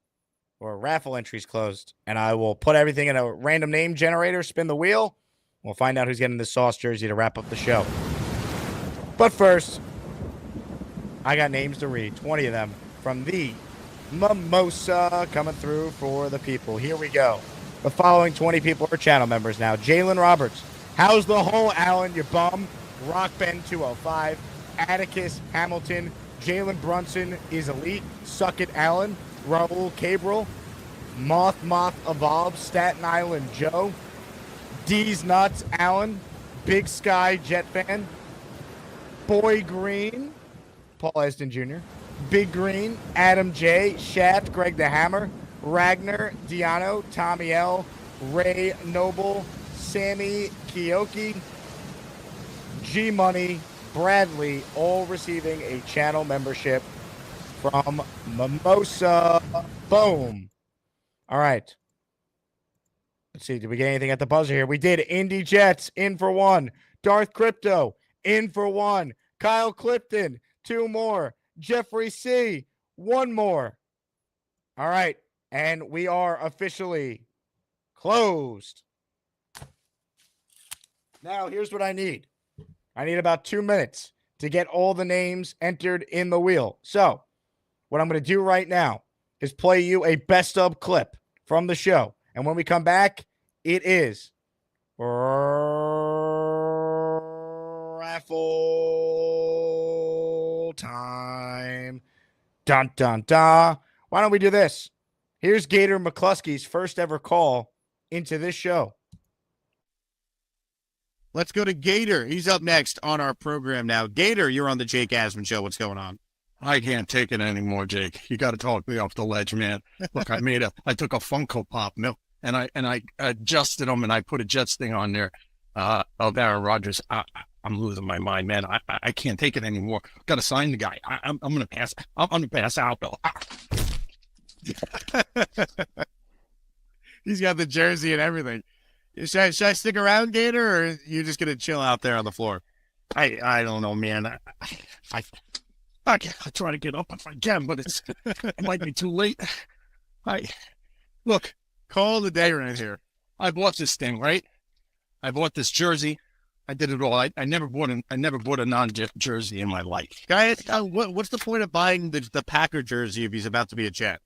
or raffle entries closed, and I will put everything in a random name generator, spin the wheel. We'll find out who's getting the Sauce jersey to wrap up the show. But first, I got names to read, 20 of them, from the Mimosa coming through for the people. Here we go. The following 20 people are channel members now. Jalen Roberts. How's the hole, Alan, you bum? Rockben 205, Atticus Hamilton, Jalen Brunson is elite, Suck It Allen, Raul Cabral, Moth Evolve, Staten Island Joe, D's Nuts Allen, Big Sky Jet Fan, Boy Green, Paul Eston Jr., Big Green, Adam J, Shaft, Greg the Hammer, Ragnar, Diano, Tommy L, Ray Noble, Sammy Kiyoki, G Money, Bradley, all receiving a channel membership from Mimosa. Boom. All right. Let's see. Did we get anything at the buzzer here? We did. Indy Jets in for one. Darth Crypto in for one. Kyle Clifton, two more. Jeffrey C, one more. All right. And we are officially closed. Now, here's what I need. I need about 2 minutes to get all the names entered in the wheel. So what I'm going to do right now is play you a best of clip from the show. And when we come back, it is raffle time. Dun, dun, dun. Why don't we do this? Here's Gator McCluskey's first ever call into this show. Let's go to Gator. He's up next on our program now. Gator, you're on the Jake Asman Show. What's going on? I can't take it anymore, Jake. You got to talk me off the ledge, man. Look, I took a Funko Pop, and I adjusted them, and I put a Jets thing on there of Aaron Rodgers. I'm losing my mind, man. I can't take it anymore. Got to sign the guy. I'm gonna pass. I'm gonna pass out, Bill. He's got the jersey and everything. Should I stick around, Gator, or are you just going to chill out there on the floor? I don't know, man. I try to get up if I can, but it might be too late. Look, call the day right here. I bought this thing, right? I bought this jersey. I did it all. I never bought a non-Jet jersey in my life. Guys, what's the point of buying the Packer jersey if he's about to be a Jet?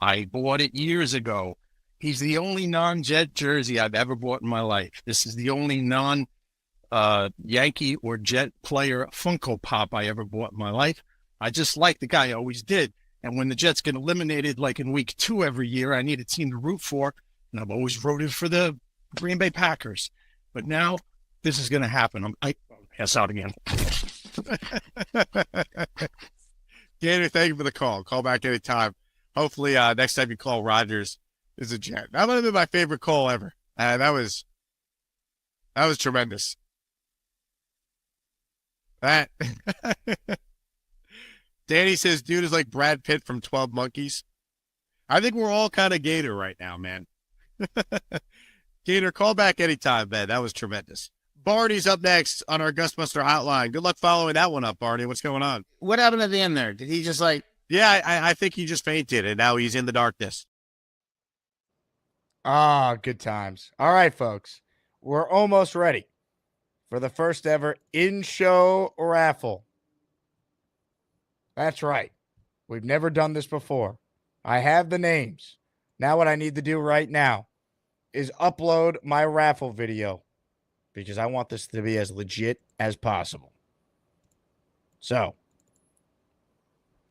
I bought it years ago. He's the only non-Jet jersey I've ever bought in my life. This is the only non-Yankee or Jet player Funko Pop I ever bought in my life. I just like the guy. I always did. And when the Jets get eliminated, like in week 2 every year, I need a team to root for. And I've always rooted for the Green Bay Packers. But now this is going to happen. I pass out again. Gator, thank you for the call. Call back anytime. Hopefully next time you call Rodgers is a Jet. That would have been my favorite call ever. That was That was tremendous. That Danny says, dude is like Brad Pitt from 12 Monkeys. I think we're all kind of Gator right now, man. Gator, call back anytime, man. That was tremendous. Barney's up next on our Gustbuster hotline. Good luck following that one up, Barney. What's going on? What happened at the end there? Did he just like... Yeah, I think he just fainted, and now he's in the darkness. Ah, good times. All right, folks. We're almost ready for the first ever in-show raffle. That's right. We've never done this before. I have the names. Now what I need to do right now is upload my raffle video because I want this to be as legit as possible. So,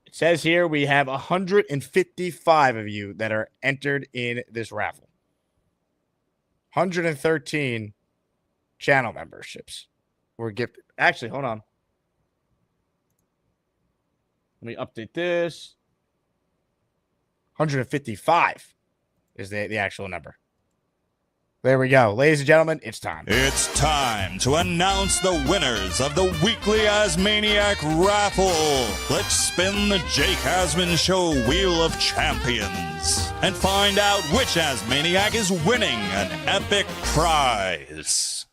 it says here we have 155 of you that are entered in this raffle. 113 channel memberships were gifted. Actually, hold on. Let me update this. 155 is the actual number. There we go. Ladies and gentlemen, it's time. It's time to announce the winners of the weekly Asmaniac raffle. Let's spin the Jake Asman Show Wheel of Champions and find out which Asmaniac is winning an epic prize.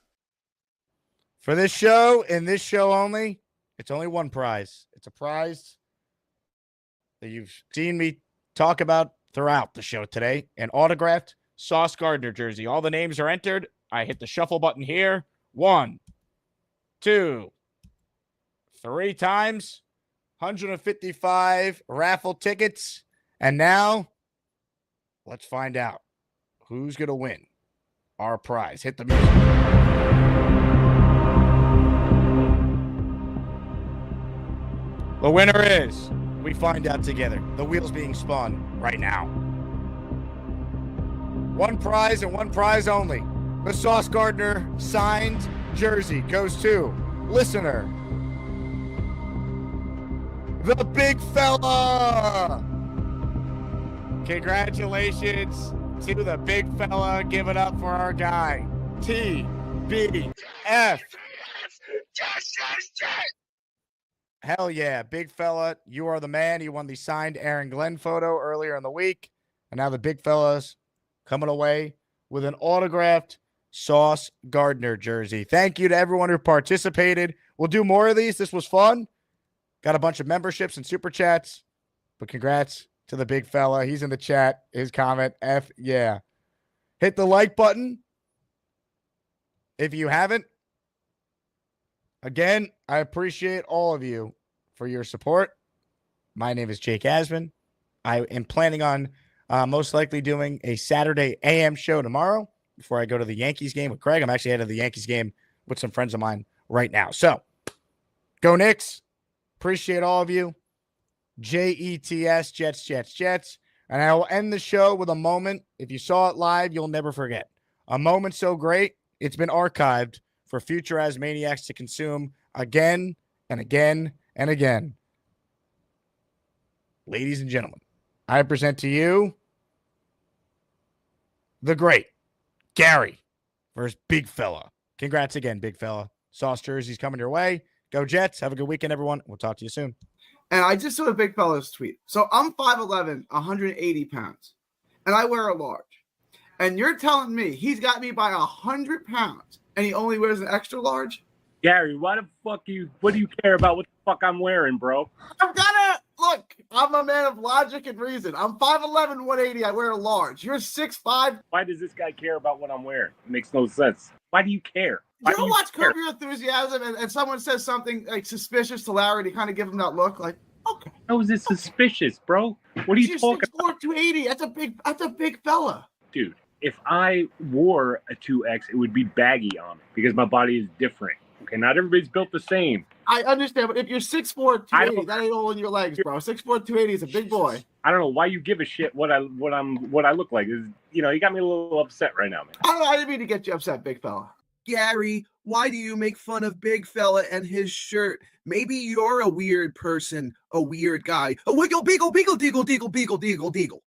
For this show, and this show only, it's only one prize. It's a prize that you've seen me talk about throughout the show today. An autographed Sauce Gardner jersey. All the names are entered. I hit the shuffle button here. 1, 2, 3 times. 155 raffle tickets. And now, let's find out who's going to win our prize. Hit the music. The winner is, we find out together. The wheel's being spun right now. One prize and one prize only. The Sauce Gardner signed jersey goes to listener, the big fella. Congratulations to the big fella. Give it up for our guy, TBF. Hell yeah, big fella. You are the man. You won the signed Aaron Glenn photo earlier in the week. And now the big fella's coming away with an autographed Sauce Gardner jersey. Thank you to everyone who participated. We'll do more of these. This was fun. Got a bunch of memberships and super chats. But congrats to the big fella. He's in the chat. His comment, F yeah. Hit the like button if you haven't. Again, I appreciate all of you for your support. My name is Jake Asman. I am planning on most likely doing a Saturday AM show tomorrow before I go to the Yankees game with Craig. I'm actually headed to the Yankees game with some friends of mine right now. So, go Knicks. Appreciate all of you. JETS, Jets, Jets, Jets. And I will end the show with a moment. If you saw it live, you'll never forget. A moment so great, it's been archived for future Asmaniacs to consume again and again and again. Ladies and gentlemen, I present to you the great Gary versus Big Fella. Congrats again, Big Fella. Sauce jerseys coming your way. Go Jets. Have a good weekend, everyone. We'll talk to you soon. And I just saw a big fella's tweet. So I'm 5'11", 180 pounds, and I wear a large. And you're telling me he's got me by 100 pounds, and he only wears an extra large? Gary, what do you care about what the fuck I'm wearing, bro? I'm gonna look. I'm a man of logic and reason. I'm 5'11", 180. I wear a large. You're 6'5". Why does this guy care about what I'm wearing? It makes no sense. Why do you care? Why You do ever you watch care? Curb Your Enthusiasm and someone says something like suspicious to Larry to kind of give him that look like, okay. How is this suspicious, bro? What are you talking about? 280. That's a big fella. Dude, if I wore a 2X, it would be baggy on me because my body is different. Okay, not everybody's built the same. I understand, but if you're 6'4", 280, that ain't all in your legs, bro. 6'4", 280 is a big boy. I don't know why you give a shit what I look like. You got me a little upset right now, man. I don't know. I didn't mean to get you upset, big fella. Gary, why do you make fun of Big Fella and his shirt? Maybe you're a weird person, a weird guy. A wiggle, beagle, beagle, deagle, deagle, beagle, deagle, deagle.